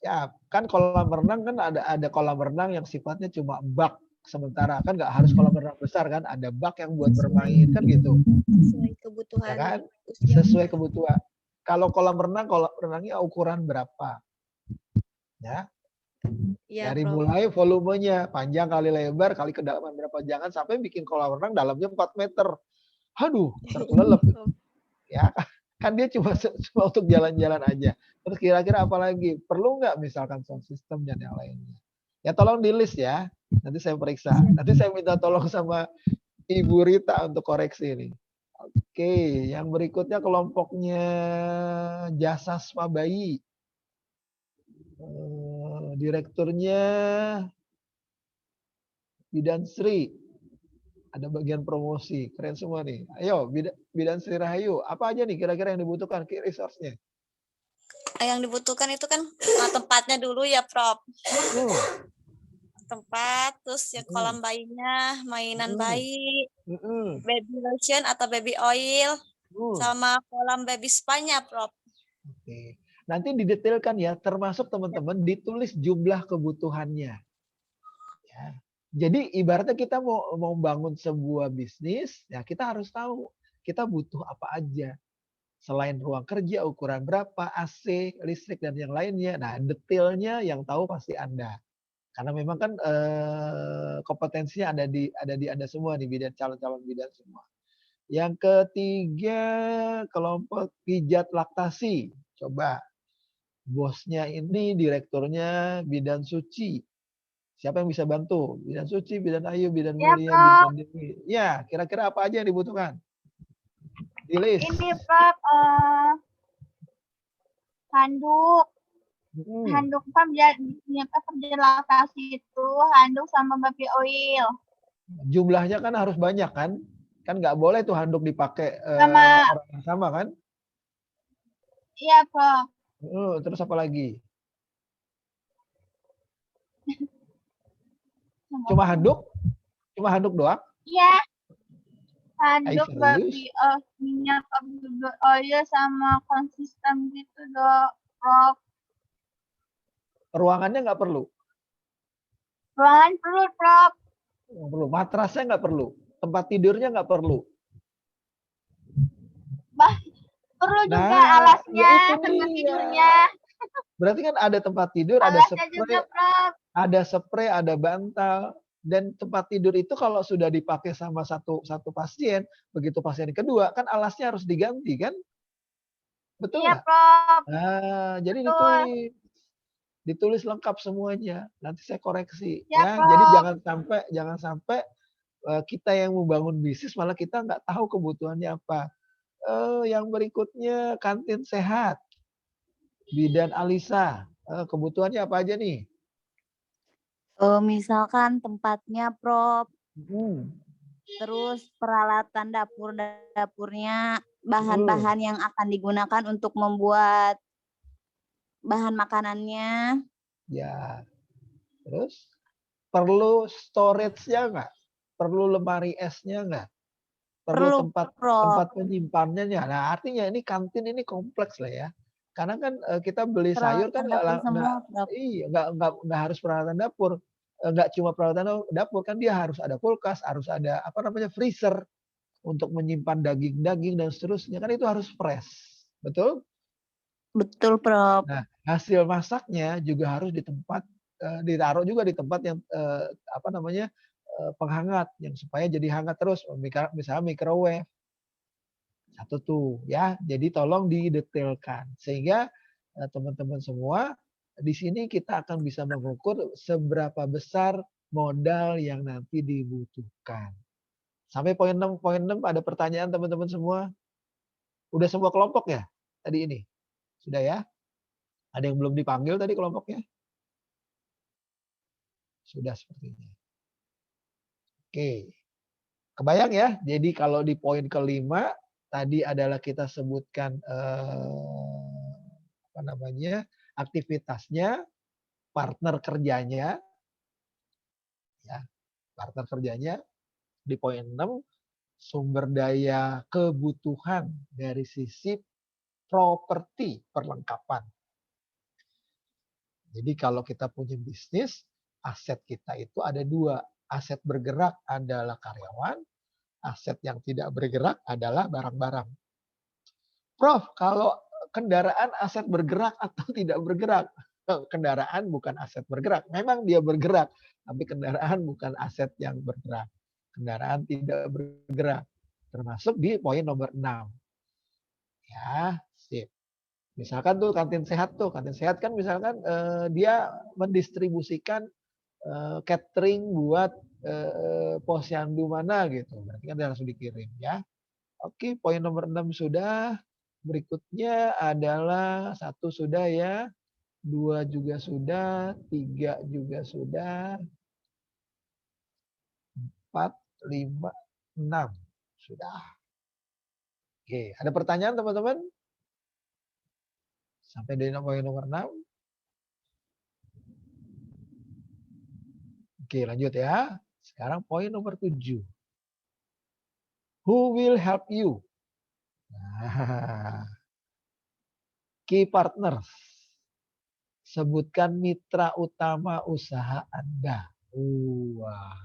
Ya, kan kolam renang kan ada kolam renang yang sifatnya cuma bak sementara, kan nggak harus kolam renang besar kan, ada bak yang buat bermain kan gitu. Sesuai kebutuhan. Ya kan? Sesuai kebutuhan. Kalau kolam renangnya ukuran berapa? Ya. Dari mulai volumenya panjang kali lebar kali kedalaman berapa, jangan sampai bikin kolam renang dalamnya 4 meter. Aduh, terkelelep. Ya, kan dia cuma untuk jalan-jalan aja. Terus kira-kira apa lagi? Perlu nggak misalkan sound system dan yang lainnya? Ya tolong di list ya. Nanti saya periksa. Nanti saya minta tolong sama Ibu Rita untuk koreksi ini. Oke, yang berikutnya kelompoknya jasa swabayi. Direkturnya Bidan Sri. Ada bagian promosi, keren semua nih. Ayo, Bidan Sri Rahayu, apa aja nih kira-kira yang dibutuhkan key resource-nya? Yang dibutuhkan itu kan tempatnya dulu ya, Prof. Tempat, terus ya kolam bayinya, mainan bayi, baby lotion atau baby oil, sama kolam baby spa-nya, Prof. Oke. Nanti didetailkan ya, termasuk teman-teman ditulis jumlah kebutuhannya. Ya. Jadi ibaratnya kita mau bangun sebuah bisnis, ya kita harus tahu kita butuh apa aja. Selain ruang kerja, ukuran berapa, AC, listrik, dan yang lainnya. Nah, detailnya yang tahu pasti Anda. Karena memang kan kompetensinya ada di Anda semua nih, bidan calon-calon bidan semua. Yang ketiga, kelompok pijat laktasi. Coba bosnya ini direkturnya Bidan Suci. Siapa yang bisa bantu? Bidan Suci, Bidan Ayu, Bidan Mulia, Bidan Dewi. Ya, kira-kira apa aja yang dibutuhkan? Di list. Ini Prof, handuk. Handuk kan pijat laktasi itu handuk sama baby oil. Jumlahnya kan harus banyak kan? Kan nggak boleh tuh handuk dipakai orang yang sama kan? Iya, Prof. Terus apa lagi? Cuma handuk? Cuma handuk doang? Iya. Handuk baby minyak baby oil sama konsisten gitu dong, Prof. Ruangannya nggak perlu? Ruangan perlu, Prof. Perlu. Matrasnya nggak perlu? Tempat tidurnya nggak perlu? Perlu juga alasnya, tempat tidurnya. Berarti kan ada tempat tidur, ada spray, ada bantal, dan tempat tidur itu kalau sudah dipakai sama satu pasien, begitu pasien kedua kan alasnya harus diganti kan? Betul nggak? Iya, Prof. Nah, jadi ditulis lengkap semuanya. Nanti saya koreksi ya. Jadi jangan sampai kita yang membangun bisnis malah kita nggak tahu kebutuhannya apa. Yang berikutnya kantin sehat. Bidan Alisa, kebutuhannya apa aja nih? Misalkan tempatnya, Prof. Terus peralatan dapurnya, bahan-bahan yang akan digunakan untuk membuat bahan makanannya. Ya. Terus perlu storage-nya nggak? Perlu lemari esnya nggak? Perlu tempat penyimpanannya. Nah, artinya ini kantin ini kompleks lah ya. Karena kan kita beli sayur kan nggak harus peralatan dapur, nggak cuma peralatan dapur kan dia harus ada kulkas, harus ada freezer untuk menyimpan daging-daging dan seterusnya kan itu harus fresh, betul? Betul, Prof. Nah, hasil masaknya juga harus ditaruh juga di tempat yang penghangat yang supaya jadi hangat terus, misalnya microwave. Satu tuh ya, jadi tolong didetailkan sehingga teman-teman semua di sini kita akan bisa mengukur seberapa besar modal yang nanti dibutuhkan. Sampai poin 6 ada pertanyaan teman-teman semua? Udah semua kelompok ya tadi ini? Sudah ya? Ada yang belum dipanggil tadi kelompoknya? Sudah sepertinya. Oke. Kebayang ya? Jadi kalau di poin kelima tadi adalah kita sebutkan aktivitasnya, partner kerjanya, ya, partner kerjanya. Di poin 6 sumber daya kebutuhan dari sisi properti perlengkapan. Jadi kalau kita punya bisnis, aset kita itu ada 2. Aset bergerak adalah karyawan, aset yang tidak bergerak adalah barang-barang. Prof, kalau kendaraan aset bergerak atau tidak bergerak? Kendaraan bukan aset bergerak. Memang dia bergerak, tapi kendaraan bukan aset yang bergerak. Kendaraan tidak bergerak. Termasuk di poin nomor 6. Ya, sip. Misalkan tuh kantin sehat kan misalkan dia mendistribusikan catering buat posyandu mana gitu. Berarti kan langsung dikirim ya. Oke, poin nomor 6 sudah. Berikutnya adalah 1 sudah ya. 2 juga sudah, 3 juga sudah. 4, 5, 6 sudah. Oke, ada pertanyaan teman-teman? Sampai di poin nomor 6. Oke, lanjut ya. Sekarang poin nomor 7. Who will help you? Nah, key partners. Sebutkan mitra utama usaha Anda. Wah.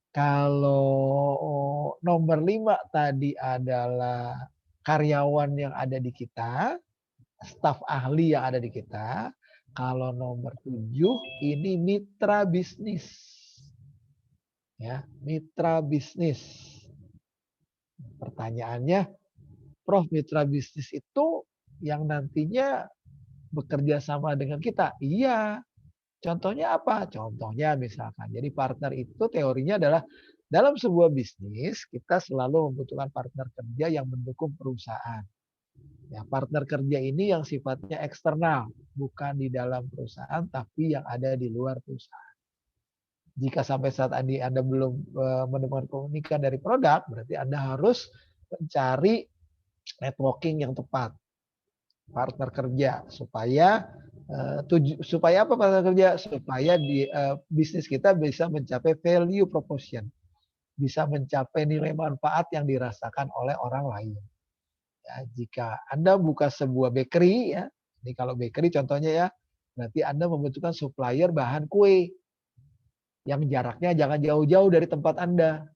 Kalau nomor 5 tadi adalah karyawan yang ada di kita, staf ahli yang ada di kita. Kalau nomor 7 ini mitra bisnis. Ya, mitra bisnis. Pertanyaannya, Prof, mitra bisnis itu yang nantinya bekerja sama dengan kita? Iya. Contohnya apa? Contohnya misalkan, jadi partner itu teorinya adalah dalam sebuah bisnis kita selalu membutuhkan partner kerja yang mendukung perusahaan. Ya, partner kerja ini yang sifatnya eksternal, bukan di dalam perusahaan, tapi yang ada di luar perusahaan. Jika sampai saat ini Anda belum menemukan keunikan dari produk, berarti Anda harus mencari networking yang tepat. Partner kerja supaya apa partner kerja? Supaya bisnis kita bisa mencapai value proposition. Bisa mencapai nilai manfaat yang dirasakan oleh orang lain. Ya, jika Anda buka sebuah bakery, ya, ini kalau bakery contohnya ya, berarti Anda membutuhkan supplier bahan kue yang jaraknya jangan jauh-jauh dari tempat Anda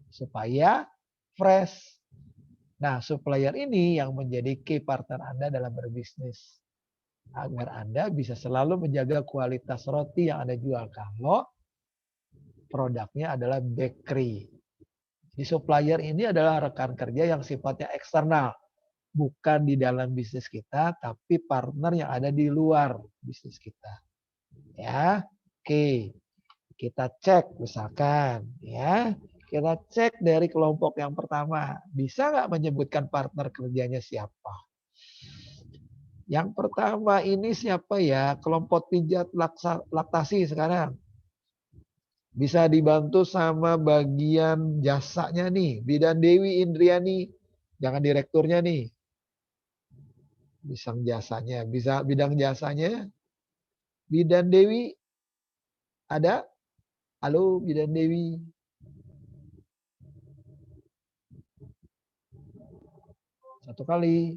supaya fresh. Nah, supplier ini yang menjadi key partner Anda dalam berbisnis agar Anda bisa selalu menjaga kualitas roti yang Anda jual kalau produknya adalah bakery. Di supplier ini adalah rekan kerja yang sifatnya eksternal, bukan di dalam bisnis kita, tapi partner yang ada di luar bisnis kita. Ya, oke. Kita cek misalkan, ya. Kita cek dari kelompok yang pertama. Bisa nggak menyebutkan partner kerjanya siapa? Yang pertama ini siapa ya? Kelompok pijat laktasi sekarang. Bisa dibantu sama bagian jasanya nih. Bidan Dewi Indriani. Jangan direkturnya nih. Bisa jasanya. Bisa bidang jasanya. Bidan Dewi. Ada? Halo Bidan Dewi. Satu kali.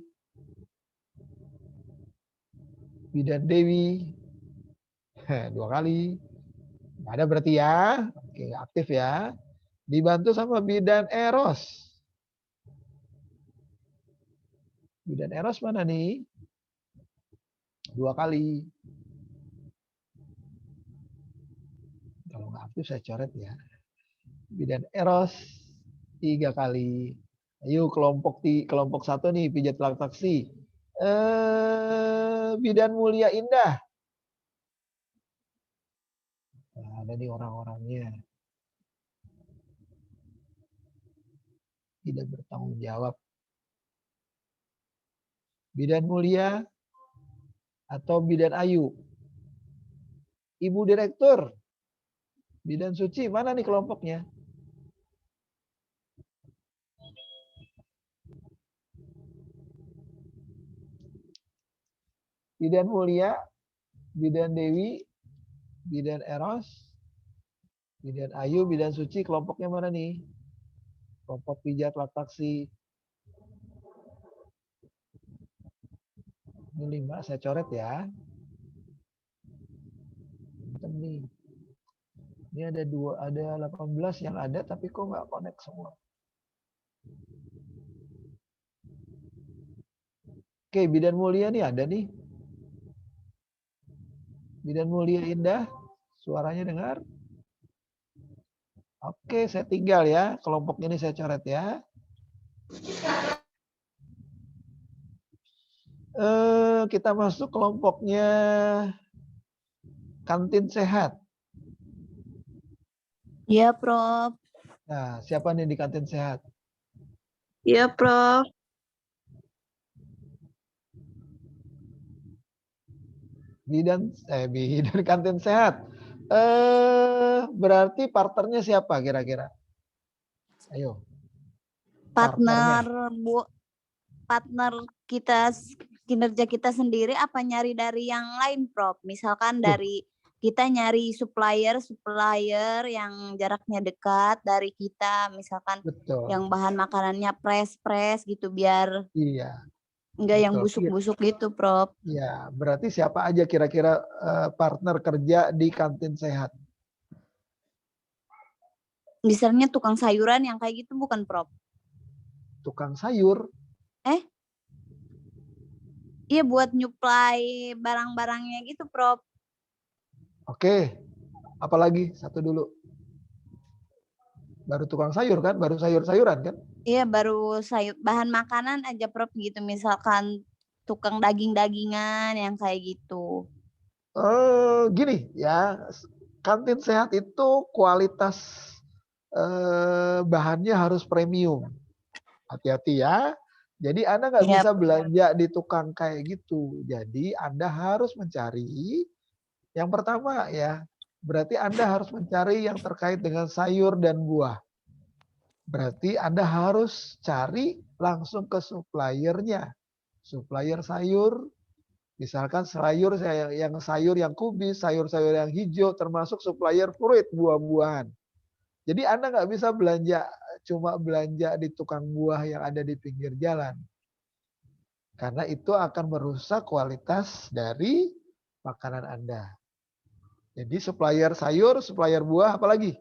Bidan Dewi. 2 kali. Ada berarti ya. Oke, aktif ya. Dibantu sama Bidan Eros. Bidan Eros mana nih? 2 kali. Kalau nggak aktif saya coret ya. Bidan Eros 3 kali. Ayo kelompok 1 nih pijat laktasi. Bidan Mulia Indah. Nah, ada nih orang-orangnya. Tidak bertanggung jawab. Bidan Mulia atau Bidan Ayu. Ibu Direktur. Bidan Suci, mana nih kelompoknya? Bidan Mulia, Bidan Dewi, Bidan Eros, Bidan Ayu, Bidan Suci, kelompoknya mana nih? Kelompok pijat laktasi. Ini 5, saya coret ya. Nih. Ini ada 18 yang ada, tapi kok nggak connect semua. Oke, Bidan Mulia nih ada nih. Bidan Mulia Indah, suaranya dengar? Oke, saya tinggal ya. Kelompok ini saya coret ya. Kita masuk kelompoknya kantin sehat. Iya, Prof. Nah, siapa nih di kantin sehat? Iya, Prof. Bidan kantin sehat. Berarti partnernya siapa kira-kira? Ayo. Partner partner kita kinerja kita sendiri apa nyari dari yang lain, Prof? Misalkan dari kita nyari supplier yang jaraknya dekat dari kita, misalkan Betul. yang bahan makanannya press gitu biar Iya. enggak yang Betul. busuk-busuk gitu, Prof. Ya, berarti siapa aja kira-kira partner kerja di kantin sehat? Misalnya tukang sayuran yang kayak gitu bukan, Prof? Tukang sayur? Iya, buat nyuplai barang-barangnya gitu, Prof. Oke. Apalagi? Satu dulu. Baru tukang sayur kan? Baru sayur-sayuran kan? Iya, baru bahan makanan aja, Prof, gitu. Misalkan tukang daging-dagingan yang kayak gitu. Gini ya, kantin sehat itu kualitas bahannya harus premium. Hati-hati ya. Jadi Anda nggak bisa belanja di tukang kayak gitu. Jadi Anda harus mencari yang pertama ya, berarti Anda harus mencari yang terkait dengan sayur dan buah. Berarti Anda harus cari langsung ke suppliernya. Supplier sayur, misalkan sayur yang kubis, sayur-sayur yang hijau, termasuk supplier fruit, buah-buahan. Jadi Anda nggak bisa cuma belanja di tukang buah yang ada di pinggir jalan. Karena itu akan merusak kualitas dari makanan Anda. Jadi supplier sayur, supplier buah, apalagi?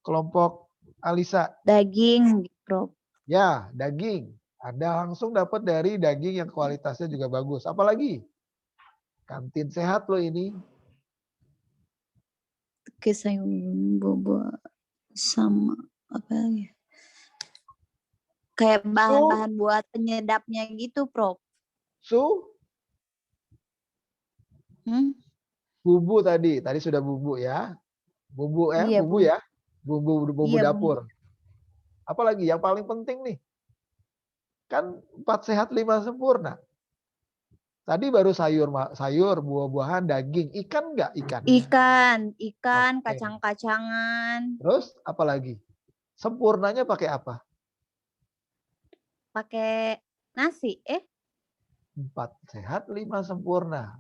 Kelompok Alisa. Daging, Prof. Ya, daging. Anda langsung dapat dari daging yang kualitasnya juga bagus. Apalagi? Kantin sehat loh ini. Oke, sayur buah sama apa lagi? Kayak bahan-bahan buat penyedapnya gitu, Prof. Bumbu tadi sudah bumbu ya. Bumbu ya, iya, bumbu ya. Bumbu iya, dapur. Apalagi yang paling penting nih. Kan 4 sehat 5 sempurna. Tadi baru sayur, buah-buahan, daging. Ikan enggak ikan? Ikan, Oke. kacang-kacangan. Terus apa lagi? Sempurnanya pakai apa? Pakai nasi, 4 sehat 5 sempurna.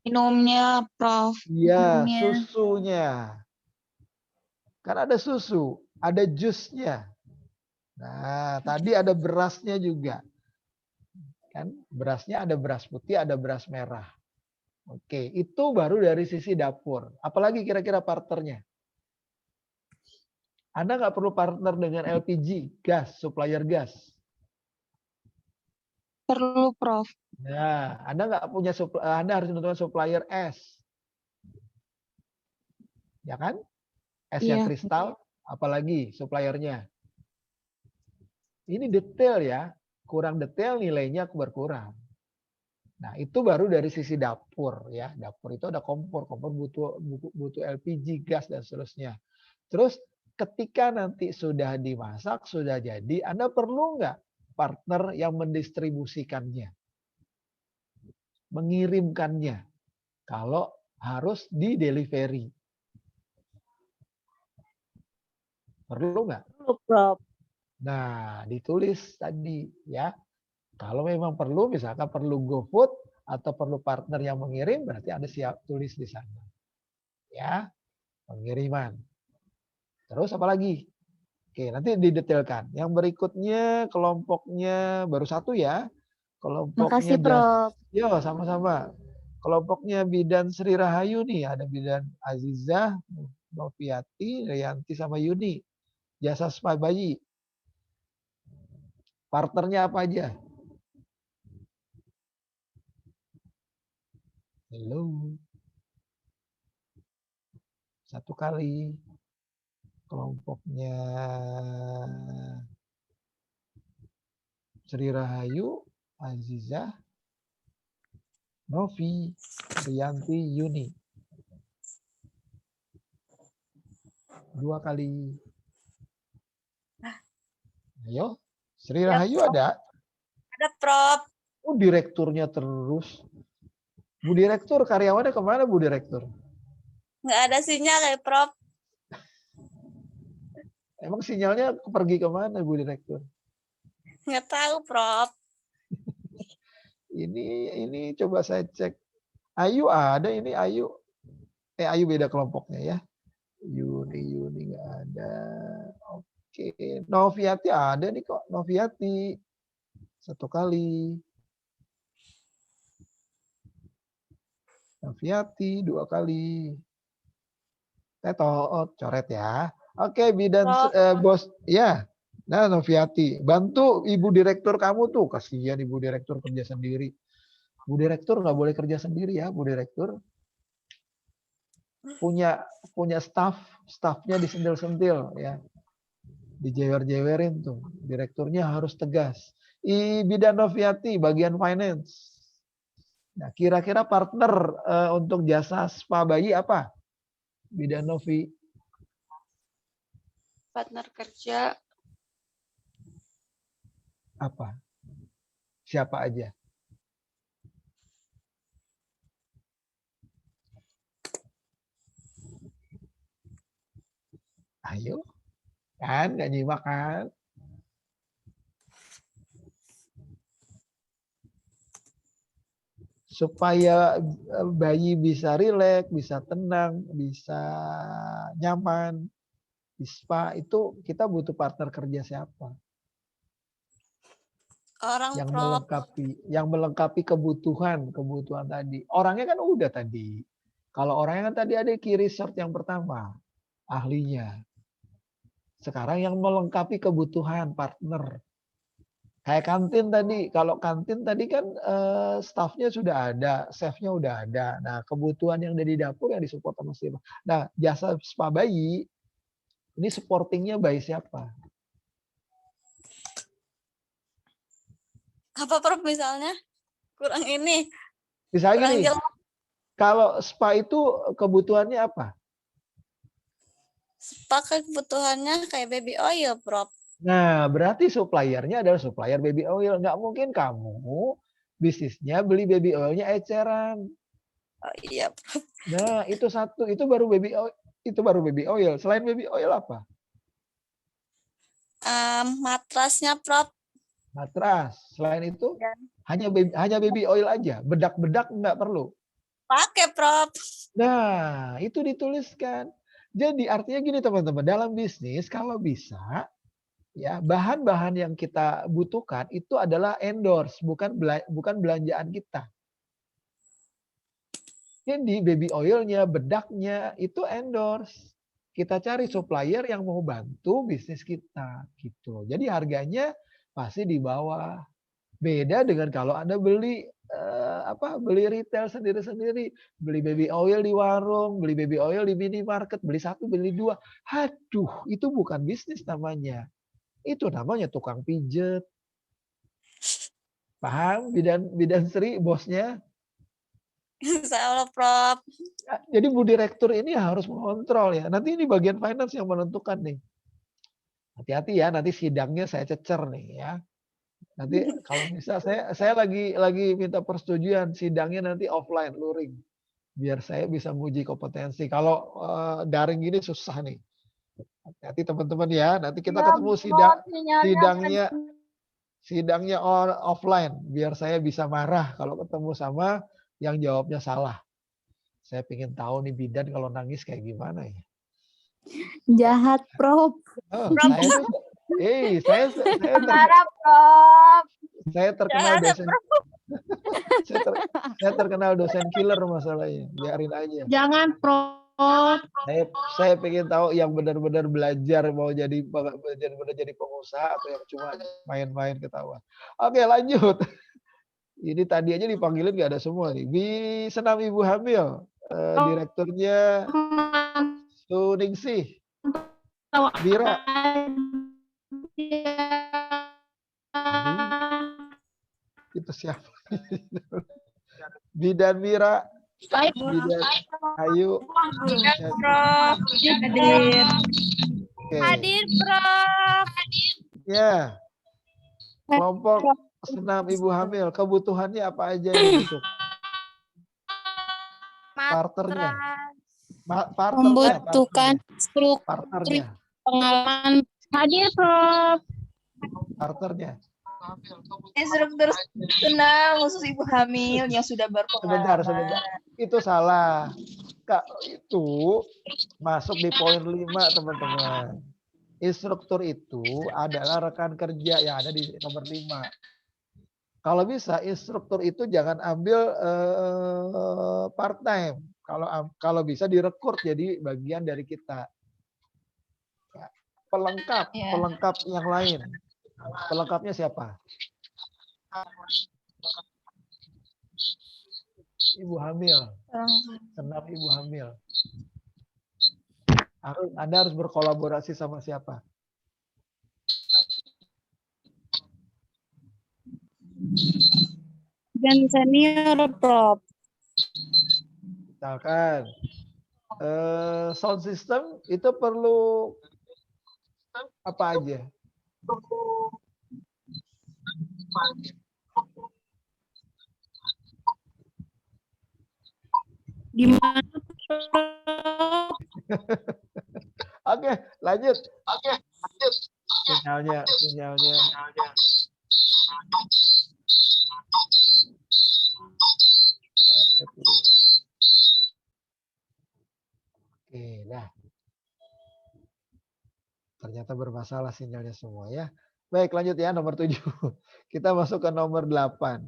Minumnya, Prof. Iya, susunya. Kan ada susu, ada jusnya. Nah, tadi ada berasnya juga. Kan berasnya ada beras putih, ada beras merah. Oke, itu baru dari sisi dapur. Apalagi kira-kira partnernya? Anda nggak perlu partner dengan LPG, gas, supplier gas. Perlu, Prof. Nah, Anda harus menentukan supplier es. Ya kan? Es yang kristal, apalagi suppliernya. Ini detail ya. Kurang detail nilainya berkurang. Nah, itu baru dari sisi dapur ya. Dapur itu ada kompor butuh LPG, gas dan seterusnya. Terus ketika nanti sudah dimasak, sudah jadi, Anda perlu nggak partner yang mendistribusikannya? Mengirimkannya. Kalau harus di delivery. Perlu nggak? Perlu, Prof. Nah, ditulis tadi ya. Kalau memang perlu, misalkan perlu GoFood atau perlu partner yang mengirim, berarti Anda siap tulis di sana. Ya, pengiriman. Terus apa lagi? Oke, nanti didetailkan. Yang berikutnya kelompoknya baru satu ya. Kelompoknya Makasih, Prof. Yo, sama-sama. Kelompoknya Bidan Sri Rahayu nih, ada Bidan Azizah, Noviati, Rianti sama Yuni. Jasa spa bayi. Partnernya apa aja? Hello. Satu kali. Kelompoknya Sri Rahayu, Azizah, Novi, Rianti, Yuni. 2 kali. Ayo, Sri Ya, Rahayu Prof. ada? Ada, Prof. Oh, direkturnya terus. Bu Direktur, karyawannya kemana Bu Direktur? Nggak ada sinyal ya, Prof. Emang sinyalnya pergi kemana Bu Direktur? Nggak tahu, Prof. Ini coba saya cek. Ayu ada ini Ayu. Ayu beda kelompoknya ya. Yuni nggak ada. Oke. Noviati ada nih kok. Noviati. 1 kali. Noviati 2 kali. Tetot, coret ya. Oke, bidan bos. Ya. Nah, Noviati. Bantu Ibu Direktur kamu tuh. Kasihan Ibu Direktur kerja sendiri. Bu Direktur nggak boleh kerja sendiri ya, Bu Direktur. Punya staffnya disentil-sentil ya. Dijewer-jewerin tuh. Direkturnya harus tegas. Bidan Noviati, bagian finance. Nah, kira-kira partner untuk jasa spa bayi apa? Bidan Novi. Partner kerja. Apa? Siapa aja? Ayo. Kan, nggak nyimak kan? Supaya bayi bisa rileks, bisa tenang, bisa nyaman. Di spa itu kita butuh partner kerja siapa? Orang, yang melengkapi kebutuhan tadi. Orangnya kan udah tadi. Kalau orangnya kan tadi ada key resort yang pertama, ahlinya. Sekarang yang melengkapi kebutuhan partner. Kayak kantin tadi, kalau kantin tadi kan staffnya sudah ada, chefnya udah ada. Nah, kebutuhan yang dari dapur yang disupport sama siapa. Nah, jasa spa bayi, ini supportingnya bayi siapa? Apa, Prof, misalnya? Kurang ini. Misalnya kurang gini, jelas. kalau spa itu kebutuhannya apa? Spa kebutuhannya kayak baby oil, Prof. Nah, berarti suppliernya adalah supplier baby oil. Nggak mungkin kamu bisnisnya beli baby oilnya eceran. Oh iya, Prof. Nah, itu satu. Itu baru baby oil. Itu baru baby oil. Selain baby oil apa? Matrasnya, Prof. Matras. Selain itu hanya baby oil aja. Bedak-bedak nggak perlu. Pakai, Prof. Nah, itu dituliskan. Jadi artinya gini teman-teman, dalam bisnis kalau bisa ya bahan-bahan yang kita butuhkan itu adalah endorse, bukan belanjaan kita. Jadi baby oilnya, bedaknya itu endorse. Kita cari supplier yang mau bantu bisnis kita gitu. Jadi harganya pasti di bawah. Beda dengan kalau Anda beli beli retail sendiri-sendiri, beli baby oil di warung, beli baby oil di minimarket, beli 1 beli 2. Aduh, itu bukan bisnis namanya. Itu namanya tukang pijet. Paham bidan Sri bosnya? Insya Allah, Prof. Jadi Bu Direktur ini harus mengontrol ya. Nanti ini bagian finance yang menentukan nih. Hati-hati ya, nanti sidangnya saya cecer nih ya. Nanti kalau bisa saya lagi minta persetujuan sidangnya nanti offline luring. Biar saya bisa menguji kompetensi. Kalau daring gini susah nih. Hati-hati teman-teman ya. Nanti kita ketemu sidangnya offline. Biar saya bisa marah kalau ketemu sama yang jawabnya salah. Saya pengen tahu nih bidan kalau nangis kayak gimana ya. Jahat, Prof. Oh, saya marah, Prof. Saya terkenal dosen. saya terkenal dosen killer masalahnya. Biarin aja. Jangan, Prof. Saya pengen tahu yang benar-benar belajar mau jadi benar-benar jadi pengusaha atau yang cuma main-main ketawa. Oke, lanjut. Ini tadi aja dipanggilin nggak ada semua nih. Di Senam Ibu Hamil, direkturnya Suningsih. Mira. Itu siapa? Bidan Mira. Budidat Ayu. Prof. Hadir. Oke. Hadir, Prof. Ya. Kelompok senam ibu hamil, kebutuhannya apa aja yang dibutuhkan? Partnernya. Membutuhkan struktur Partnernya. pengalaman. Hadir, Prof. Partnernya. Instruktur senam khusus ibu hamil yang sudah berpengalaman. Sebentar. Itu salah. Kak, itu masuk di poin 5, teman-teman. Instruktur itu adalah rekan kerja yang ada di nomor 5. Kalau bisa instruktur itu jangan ambil part time. Kalau bisa direkrut jadi bagian dari kita. Ya. Pelengkap yang lain. Pelengkapnya siapa? Ibu hamil. Senam ibu hamil. Anda harus berkolaborasi sama siapa? Dan senior, Prof. Misalkan sound system itu perlu apa aja? Gimana? Oke, lanjut. Sinyalnya. Oke, nah. Ternyata bermasalah sinyalnya semua ya. Baik, lanjut ya nomor 7. Kita masuk ke nomor 8.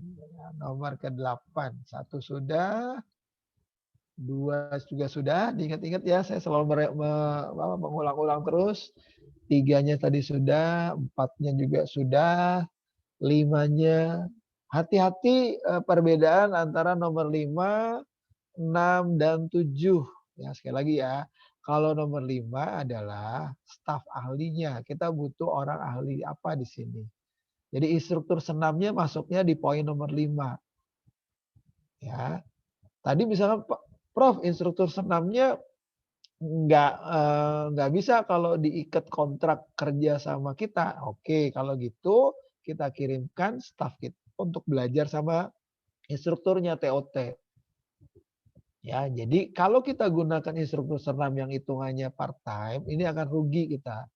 Nomor ke-8. 1 sudah. 2 juga sudah. Diingat-ingat ya, saya selalu mengulang-ulang terus. 3-nya tadi sudah, 4-nya juga sudah, 5-nya. Hati-hati perbedaan antara nomor 5, 6, dan 7. Ya, sekali lagi ya. Kalau nomor 5 adalah staf ahlinya. Kita butuh orang ahli apa di sini. Jadi instruktur senamnya masuknya di poin nomor 5. Ya. Tadi misalnya Prof, instruktur senamnya nggak bisa kalau diikat kontrak kerja sama kita. Oke, kalau gitu kita kirimkan staf kita untuk belajar sama instrukturnya TOT. Ya, jadi kalau kita gunakan instruktur senam yang hitungannya part time, ini akan rugi kita.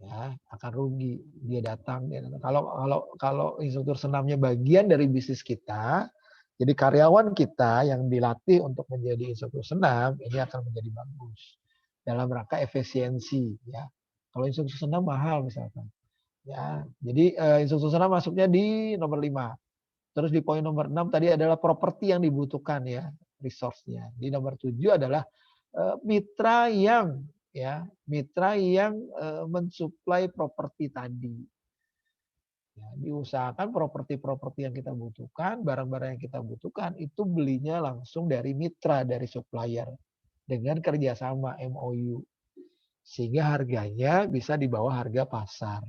Ya, akan rugi. Dia datang. Kalau instruktur senamnya bagian dari bisnis kita, jadi karyawan kita yang dilatih untuk menjadi instruktur senam, ini akan menjadi bagus dalam rangka efisiensi. Ya, kalau instruktur senam mahal misalkan. Ya, jadi instruktur senam masuknya di nomor 5. Terus di poin nomor 6 tadi adalah properti yang dibutuhkan ya, resource-nya. Di nomor 7 adalah mitra yang mensuplai properti tadi. Ya, diusahakan properti-properti yang kita butuhkan, barang-barang yang kita butuhkan itu belinya langsung dari mitra, dari supplier dengan kerjasama MOU, sehingga harganya bisa di bawah harga pasar.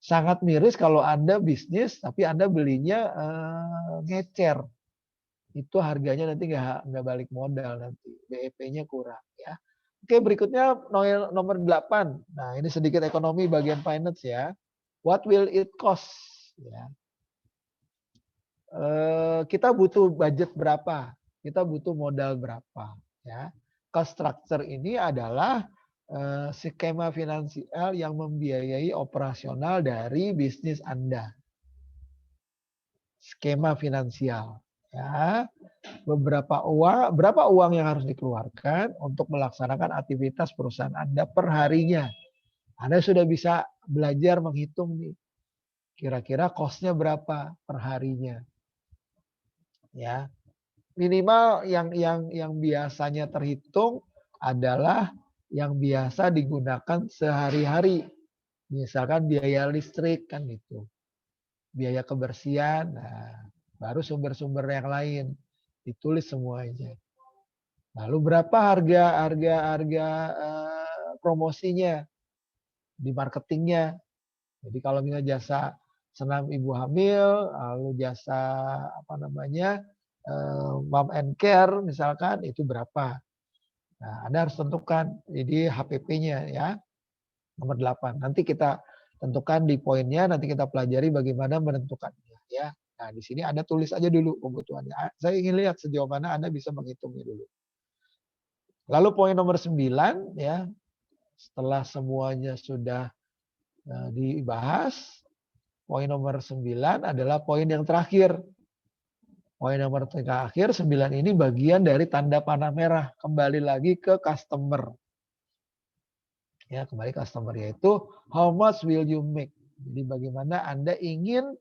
Sangat miris kalau Anda bisnis tapi Anda belinya ngecer. Itu harganya nanti nggak balik modal nanti. BEP-nya kurang ya. Oke, berikutnya nomor 8. Nah, ini sedikit ekonomi bagian finance ya. What will it cost? Ya. Kita butuh budget berapa? Kita butuh modal berapa? Ya. Cost structure ini adalah skema finansial yang membiayai operasional dari bisnis Anda. Skema finansial. Ya, berapa uang yang harus dikeluarkan untuk melaksanakan aktivitas perusahaan Anda per harinya. Anda sudah bisa belajar menghitung nih. Kira-kira cost-nya berapa per harinya. Ya. Minimal yang biasanya terhitung adalah yang biasa digunakan sehari-hari. Misalkan biaya listrik kan gitu. Biaya kebersihan, nah, baru sumber-sumber yang lain. Ditulis semuanya. Lalu berapa harga promosinya di marketingnya. Jadi kalau misalnya jasa senam ibu hamil, lalu jasa mom and care misalkan itu berapa. Nah, Anda harus tentukan jadi HPP-nya ya. Nomor 8. Nanti kita tentukan di poinnya, nanti kita pelajari bagaimana menentukannya ya. Nah, di sini Anda tulis aja dulu kebutuhannya. Saya ingin lihat sejauh mana Anda bisa menghitungnya dulu. Lalu poin nomor 9 ya. Setelah semuanya sudah dibahas, poin nomor 9 adalah poin yang terakhir. Poin nomor terakhir 9 ini bagian dari tanda panah merah. Kembali lagi ke customer. Ya, kembali customer yaitu how much will you make. Jadi bagaimana Anda ingin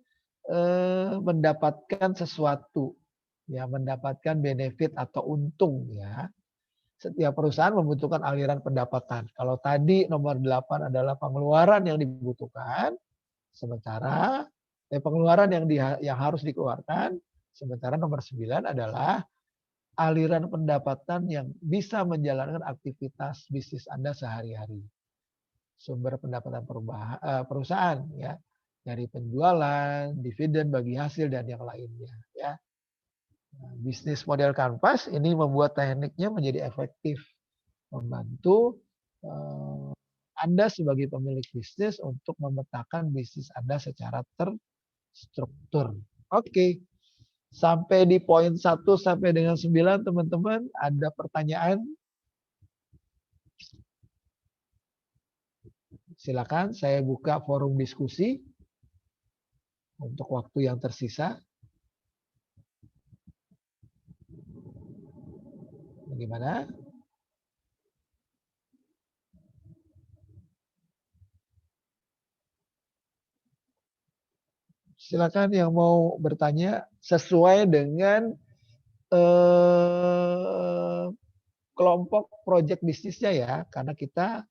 mendapatkan sesuatu, ya, mendapatkan benefit atau untung ya. Setiap perusahaan membutuhkan aliran pendapatan. Kalau tadi nomor 8 adalah pengeluaran yang dibutuhkan, sementara pengeluaran yang harus dikeluarkan, sementara nomor 9 adalah aliran pendapatan yang bisa menjalankan aktivitas bisnis Anda sehari-hari. Sumber pendapatan perusahaan ya, dari penjualan, dividen bagi hasil dan yang lainnya ya. Nah, bisnis model kanvas ini membuat tekniknya menjadi efektif, membantu Anda sebagai pemilik bisnis untuk memetakan bisnis Anda secara terstruktur. Oke. Sampai di poin 1 sampai dengan 9 teman-teman, ada pertanyaan? Silakan saya buka forum diskusi untuk waktu yang tersisa. Bagaimana? Silakan yang mau bertanya sesuai dengan kelompok project bisnisnya ya, karena kita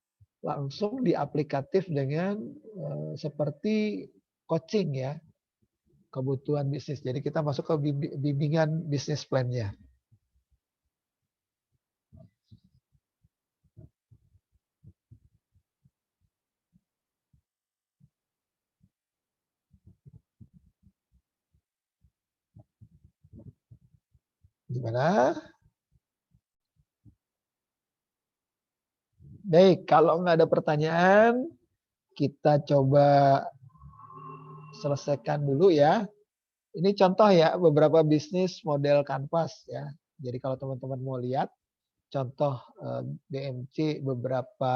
langsung diaplikatif dengan seperti coaching ya, kebutuhan bisnis. Jadi kita masuk ke bimbingan bisnis plan-nya. Gimana? Baik, kalau nggak ada pertanyaan, kita coba selesaikan dulu ya. Ini contoh ya, beberapa bisnis model kanvas ya. Jadi kalau teman-teman mau lihat contoh BMC beberapa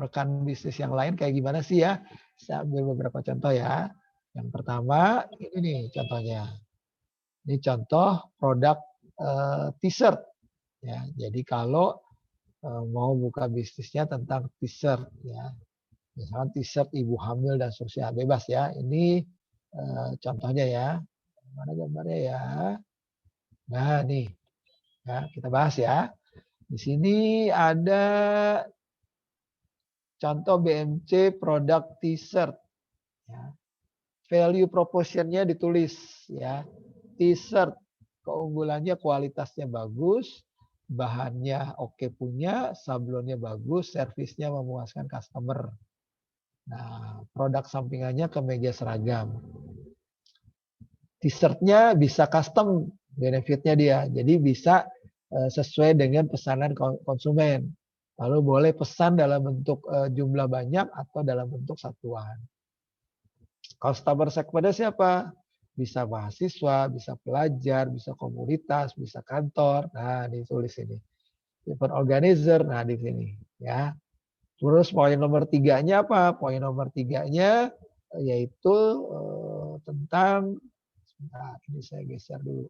rekan bisnis yang lain kayak gimana sih ya. Saya ambil beberapa contoh ya. Yang pertama ini nih contohnya. Ini contoh produk t-shirt ya. Jadi kalau mau buka bisnisnya tentang t-shirt ya. Misalkan t-shirt ibu hamil dan seterusnya, bebas ya. Ini contohnya ya. Mana gambarnya ya? Nah, nih. Ya, kita bahas ya. Di sini ada contoh BMC produk t-shirt ya. Value proposition-nya ditulis ya. T-shirt keunggulannya kualitasnya bagus, bahannya oke punya, sablonnya bagus, servisnya memuaskan customer. Nah, produk sampingannya kemeja seragam. T-shirt-nya bisa custom benefitnya dia. Jadi bisa sesuai dengan pesanan konsumen. Lalu boleh pesan dalam bentuk jumlah banyak atau dalam bentuk satuan. Customer segmentnya siapa? Bisa mahasiswa, bisa pelajar, bisa komunitas, bisa kantor. Nah, ditulis ini. Event organizer, nah di sini ya. Terus poin nomor 3-nya apa? Poin nomor 3-nya yaitu tentang, sebentar, ini saya geser dulu.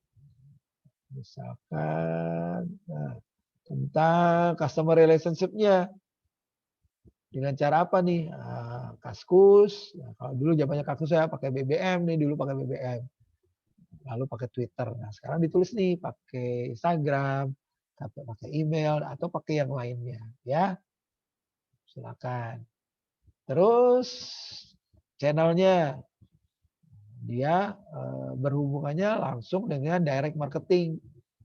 Misalkan, nah, tentang customer relationship-nya. Dengan cara apa nih? Nah, Kaskus. Nah, kalau dulu zamannya Kaskus ya pakai BBM nih, dulu pakai BBM. Lalu pakai Twitter. Nah, sekarang ditulis nih pakai Instagram, pakai email atau pakai yang lainnya, ya. Silakan. Terus channelnya dia berhubungannya langsung dengan direct marketing.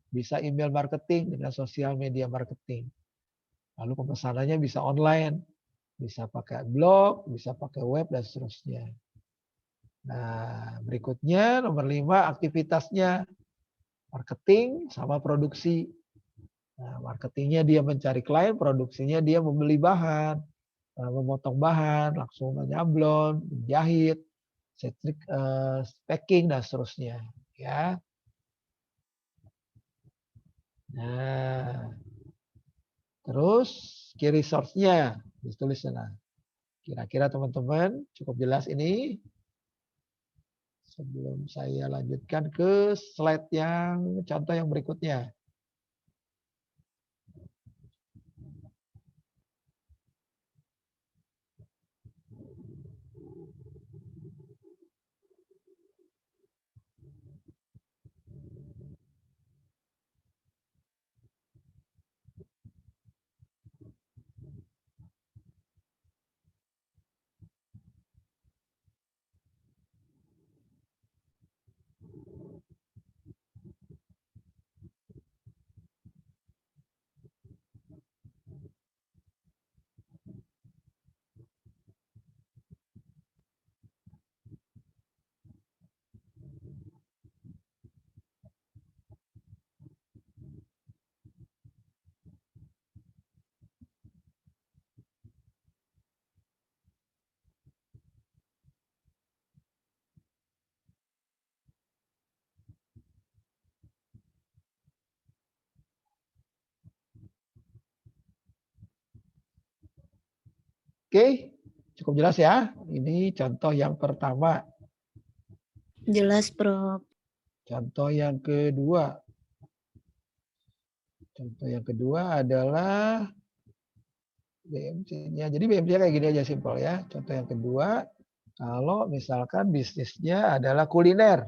Bisa email marketing dengan sosial media marketing. Lalu pemesanannya bisa online. Bisa pakai blog, bisa pakai web, dan seterusnya. Nah, berikutnya nomor 5 aktivitasnya. Marketing sama produksi. Nah, marketingnya dia mencari klien, produksinya dia membeli bahan, memotong bahan, langsung menyablon, menjahit, packing dan seterusnya. Ya. Nah, terus key resource-nya ditulis sana. Kira-kira teman-teman cukup jelas ini? Sebelum saya lanjutkan ke slide yang contoh yang berikutnya. Oke, cukup jelas ya. Ini contoh yang pertama. Jelas, Prof. Contoh yang kedua. Contoh yang kedua adalah BMC-nya. Jadi BMC kayak gini aja simpel ya. Contoh yang kedua, kalau misalkan bisnisnya adalah kuliner.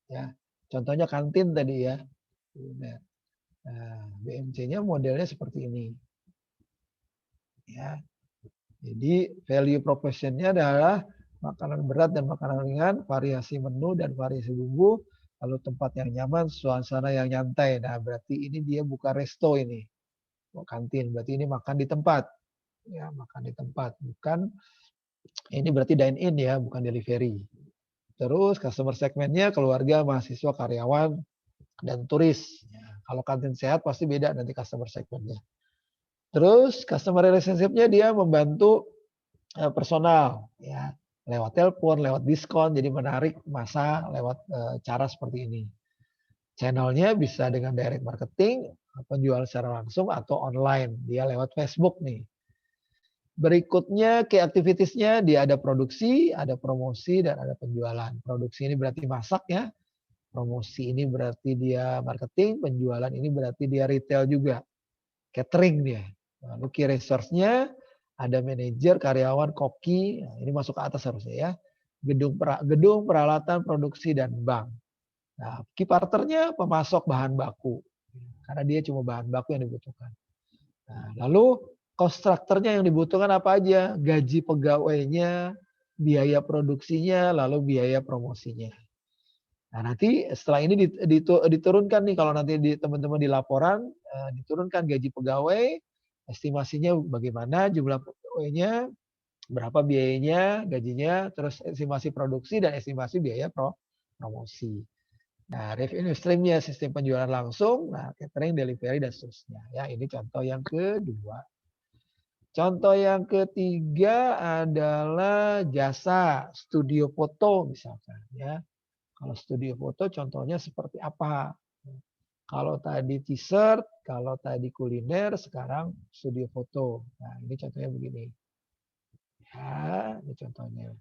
Ya. Contohnya kantin tadi ya. Kuliner. Nah, BMC-nya modelnya seperti ini. Ya. Jadi value proposition-nya adalah makanan berat dan makanan ringan, variasi menu dan variasi bumbu, lalu tempat yang nyaman, suasana yang nyantai. Nah, berarti ini dia buka resto ini. Kantin, berarti ini makan di tempat. Ya, makan di tempat. Bukan, ini berarti dine in ya, bukan delivery. Terus customer segmentnya keluarga, mahasiswa, karyawan, dan turis. Ya, kalau kantin sehat pasti beda nanti customer segmentnya. Terus customer relationship-nya dia membantu personal ya, lewat telepon, lewat diskon, jadi menarik masa lewat cara seperti ini. Channelnya bisa dengan direct marketing, penjual secara langsung atau online, dia lewat Facebook nih. Berikutnya key activities-nya dia ada produksi, ada promosi, dan ada penjualan. Produksi ini berarti masak ya, promosi ini berarti dia marketing, penjualan ini berarti dia retail juga, catering dia. Lalu key resource-nya ada manajer, karyawan, koki, nah, ini masuk ke atas harusnya ya. Gedung, peralatan, produksi, dan bank. Nah, key partner-nya pemasok bahan baku. Karena dia cuma bahan baku yang dibutuhkan. Nah, lalu cost structure-nya yang dibutuhkan apa aja? Gaji pegawainya, biaya produksinya, lalu biaya promosinya. Nah, nanti setelah ini diturunkan nih, kalau nanti teman-teman di laporan, diturunkan gaji pegawai, estimasinya bagaimana, jumlah pegawainya, berapa biayanya, gajinya, terus estimasi produksi dan estimasi biaya promosi. Nah, revenue stream-nya sistem penjualan langsung, nah catering, delivery, dan seterusnya. Ya, ini contoh yang kedua. Contoh yang ketiga adalah jasa studio foto misalkan. Ya, kalau studio foto contohnya seperti apa? Kalau tadi t-shirt, kalau tadi kuliner, sekarang studio foto. Nah, ini contohnya begini. Ya, ini contohnya.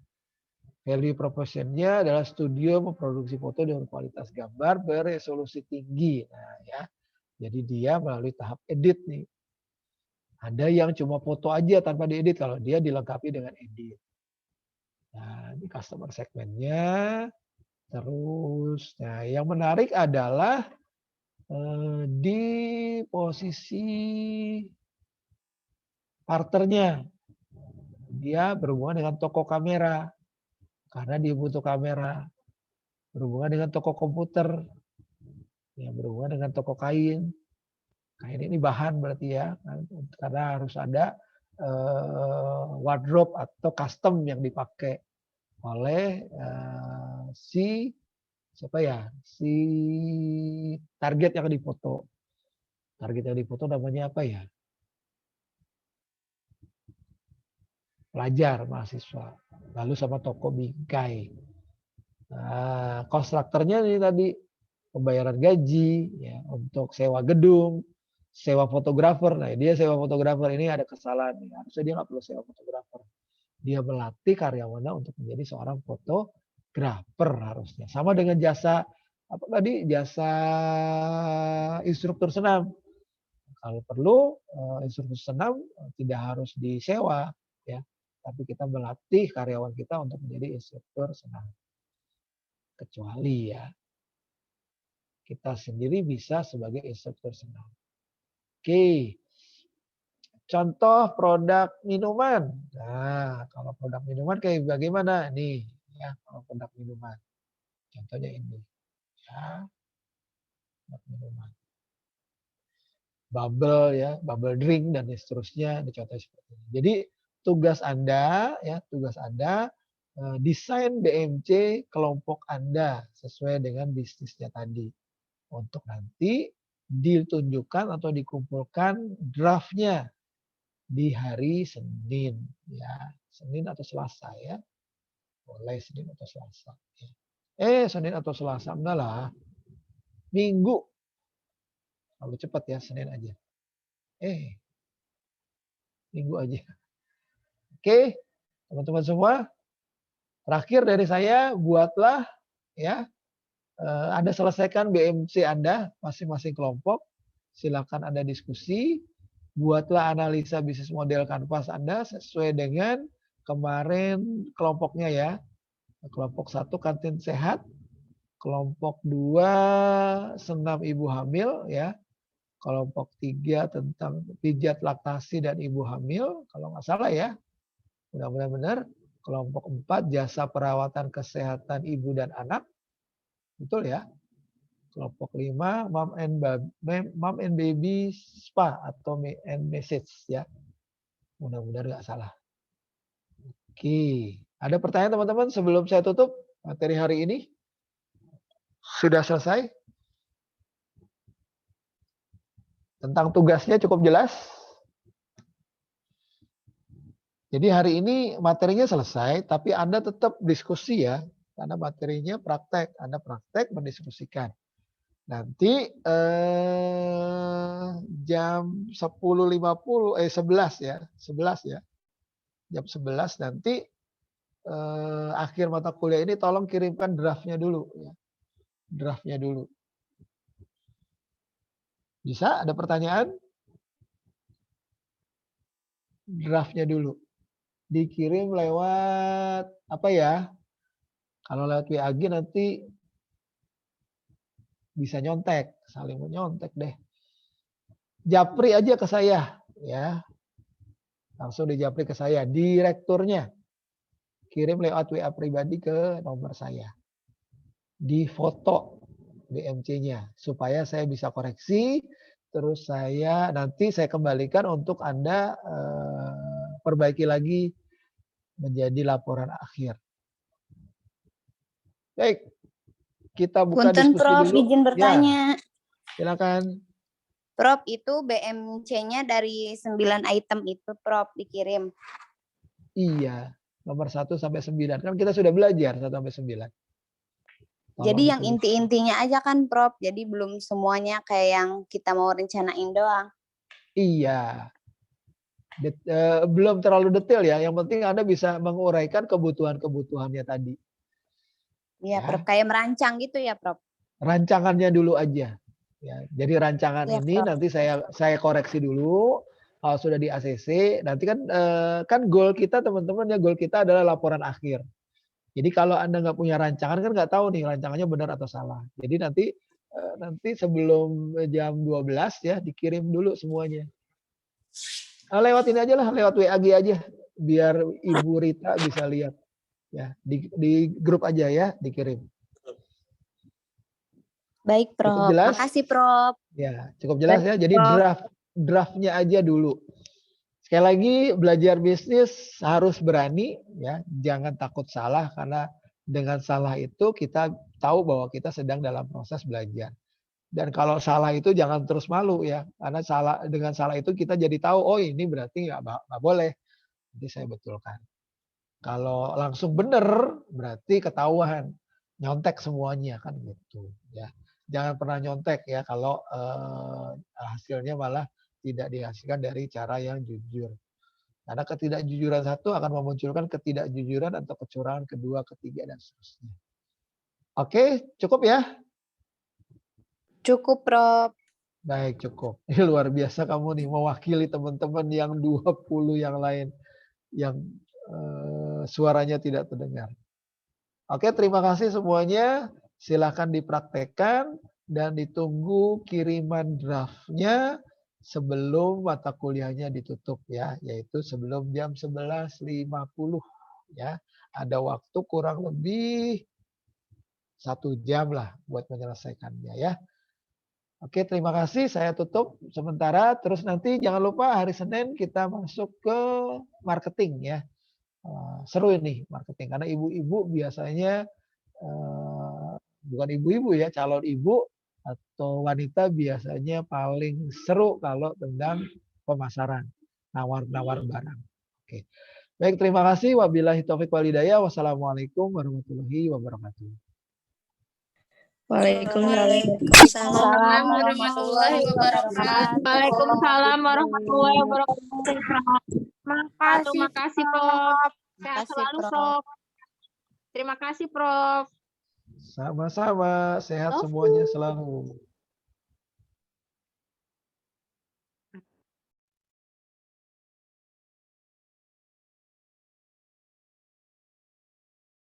Value proposition-nya adalah studio memproduksi foto dengan kualitas gambar beresolusi tinggi. Nah, ya. Jadi dia melalui tahap edit nih. Ada yang cuma foto aja tanpa diedit, kalau dia dilengkapi dengan edit. Nah, ini customer segment-nya. Terus, nah yang menarik adalah di posisi partnernya, dia berhubungan dengan toko kamera karena dia butuh kamera, berhubungan dengan toko komputer, ya berhubungan dengan toko kain. Kain ini bahan berarti ya, karena harus ada wardrobe atau custom yang dipakai oleh si siapa ya? Si target yang difoto. Target yang difoto namanya apa ya? Pelajar, mahasiswa. Lalu sama toko bingkai. Nah, kontraktornya ini tadi pembayaran gaji, ya, untuk sewa gedung, sewa fotografer. Nah, dia sewa fotografer ini ada kesalahan. Harusnya dia nggak perlu sewa fotografer. Dia melatih karyawannya untuk menjadi seorang fotografer harusnya. Sama dengan jasa apa tadi? Jasa instruktur senam. Kalau perlu instruktur senam tidak harus disewa, ya, tapi kita melatih karyawan kita untuk menjadi instruktur senam. Kecuali ya kita sendiri bisa sebagai instruktur senam. Oke. Contoh produk minuman. Nah, kalau produk minuman kayak bagaimana? Nih, ya, kalau produk minuman. Contohnya ini. Ya, produk minuman. Bubble ya, bubble drink dan seterusnya. Ini contohnya seperti ini. Jadi tugas Anda ya, desain BMC kelompok Anda sesuai dengan bisnisnya tadi. Untuk nanti ditunjukkan atau dikumpulkan draftnya di hari Senin ya, Senin atau Selasa ya, boleh Senin atau Selasa ya. Senin atau Selasa enggak lah, Minggu, terlalu cepat ya, Senin aja, Minggu aja. Oke teman-teman semua, terakhir dari saya, buatlah ya, Anda selesaikan BMC Anda masing-masing kelompok, silakan Anda diskusi. Buatlah analisa bisnis model kanvas Anda sesuai dengan kemarin kelompoknya ya. Kelompok 1 kantin sehat, kelompok 2 senam ibu hamil ya. Kelompok 3 tentang pijat laktasi dan ibu hamil, kalau nggak salah ya. Mudah-mudahan benar. Kelompok 4 jasa perawatan kesehatan ibu dan anak. Betul ya. Kelompok 5 mom and baby spa atau and message ya. Mudah-mudahan nggak salah. Oke, ada pertanyaan teman-teman sebelum saya tutup materi hari ini? Sudah selesai? Tentang tugasnya cukup jelas? Jadi hari ini materinya selesai, tapi Anda tetap diskusi ya, karena materinya praktek. Anda praktek mendiskusikan. Nanti jam 10.50 11 ya. 11 ya. Jam 11 nanti akhir mata kuliah ini tolong kirimkan draftnya dulu ya. Draftnya dulu. Bisa? Ada pertanyaan? Draftnya dulu. Dikirim lewat apa ya? Kalau lewat WAG nanti bisa nyontek, saling menyontek deh. Japri aja ke saya ya. Langsung dijapri ke saya, direkturnya. Kirim lewat WA pribadi ke nomor saya. Di foto BMC-nya supaya saya bisa koreksi, terus nanti saya kembalikan untuk Anda perbaiki lagi menjadi laporan akhir. Baik. Kita buka Punten, diskusi Prof, dulu. izin bertanya. Ya, silakan. Prof, itu BMC-nya dari 9 item itu, Prof, dikirim. Iya, nomor 1 sampai 9. Kan kita sudah belajar 1 sampai 9. Jadi yang inti-intinya aja kan, Prof. Jadi belum semuanya kayak yang kita mau rencanain doang. Iya. Belum terlalu detail ya. Yang penting Anda bisa menguraikan kebutuhan-kebutuhannya tadi. Iya, Ya. Prof. Kayak merancang gitu ya, Prof. Rancangannya dulu aja. Ya, jadi rancangan Ya, ini Prof. nanti saya koreksi dulu. Kalau sudah di ACC, nanti kan goal kita teman-teman ya, goal kita adalah laporan akhir. Jadi kalau Anda nggak punya rancangan kan nggak tahu nih rancangannya benar atau salah. Jadi nanti sebelum jam 12 ya dikirim dulu semuanya. Lewat ini aja lah, lewat WAG aja biar Ibu Rita bisa lihat. Ya, di grup aja ya dikirim. Baik, Prof. Cukup jelas? Makasih, Prof. Ya, cukup jelas ya. Jadi Prof. draftnya aja dulu. Sekali lagi belajar bisnis harus berani ya, jangan takut salah karena Dengan salah itu kita tahu bahwa kita sedang dalam proses belajar. Dan kalau salah itu jangan terus malu ya, karena dengan salah itu kita jadi tahu, oh ini berarti nggak boleh. Jadi saya betulkan. Kalau langsung benar berarti ketahuan, nyontek semuanya kan gitu ya. Jangan pernah nyontek ya kalau hasilnya malah tidak dihasilkan dari cara yang jujur. Karena ketidakjujuran satu akan memunculkan ketidakjujuran atau kecurangan kedua, ketiga, dan seterusnya. Oke, cukup ya? Cukup, Prof. Baik, cukup. Ini luar biasa kamu nih, mewakili teman-teman yang 20 yang lain, yang suaranya tidak terdengar. Oke, terima kasih semuanya. Silakan dipraktekkan dan ditunggu kiriman draftnya sebelum mata kuliahnya ditutup ya, yaitu sebelum jam 11.50 ya. Ada waktu kurang lebih 1 jam lah buat menyelesaikannya ya. Oke, terima kasih. Saya tutup sementara. Terus nanti jangan lupa hari Senin kita masuk ke marketing ya. Seru ini marketing karena ibu-ibu biasanya bukan ibu-ibu ya, calon ibu atau wanita biasanya paling seru kalau tentang pemasaran, nawar-nawar barang. Oke. Baik, terima kasih. Wabillahi taufik wal hidayah. Wassalamualaikum warahmatullahi wabarakatuh. Waalaikumsalam warahmatullahi wabarakatuh. Waalaikumsalam warahmatullahi wabarakatuh. Terima kasih, Prof. Sehat Makasih, selalu, Prof. Prof. Terima kasih, Prof. Sama-sama. Sehat semuanya selalu.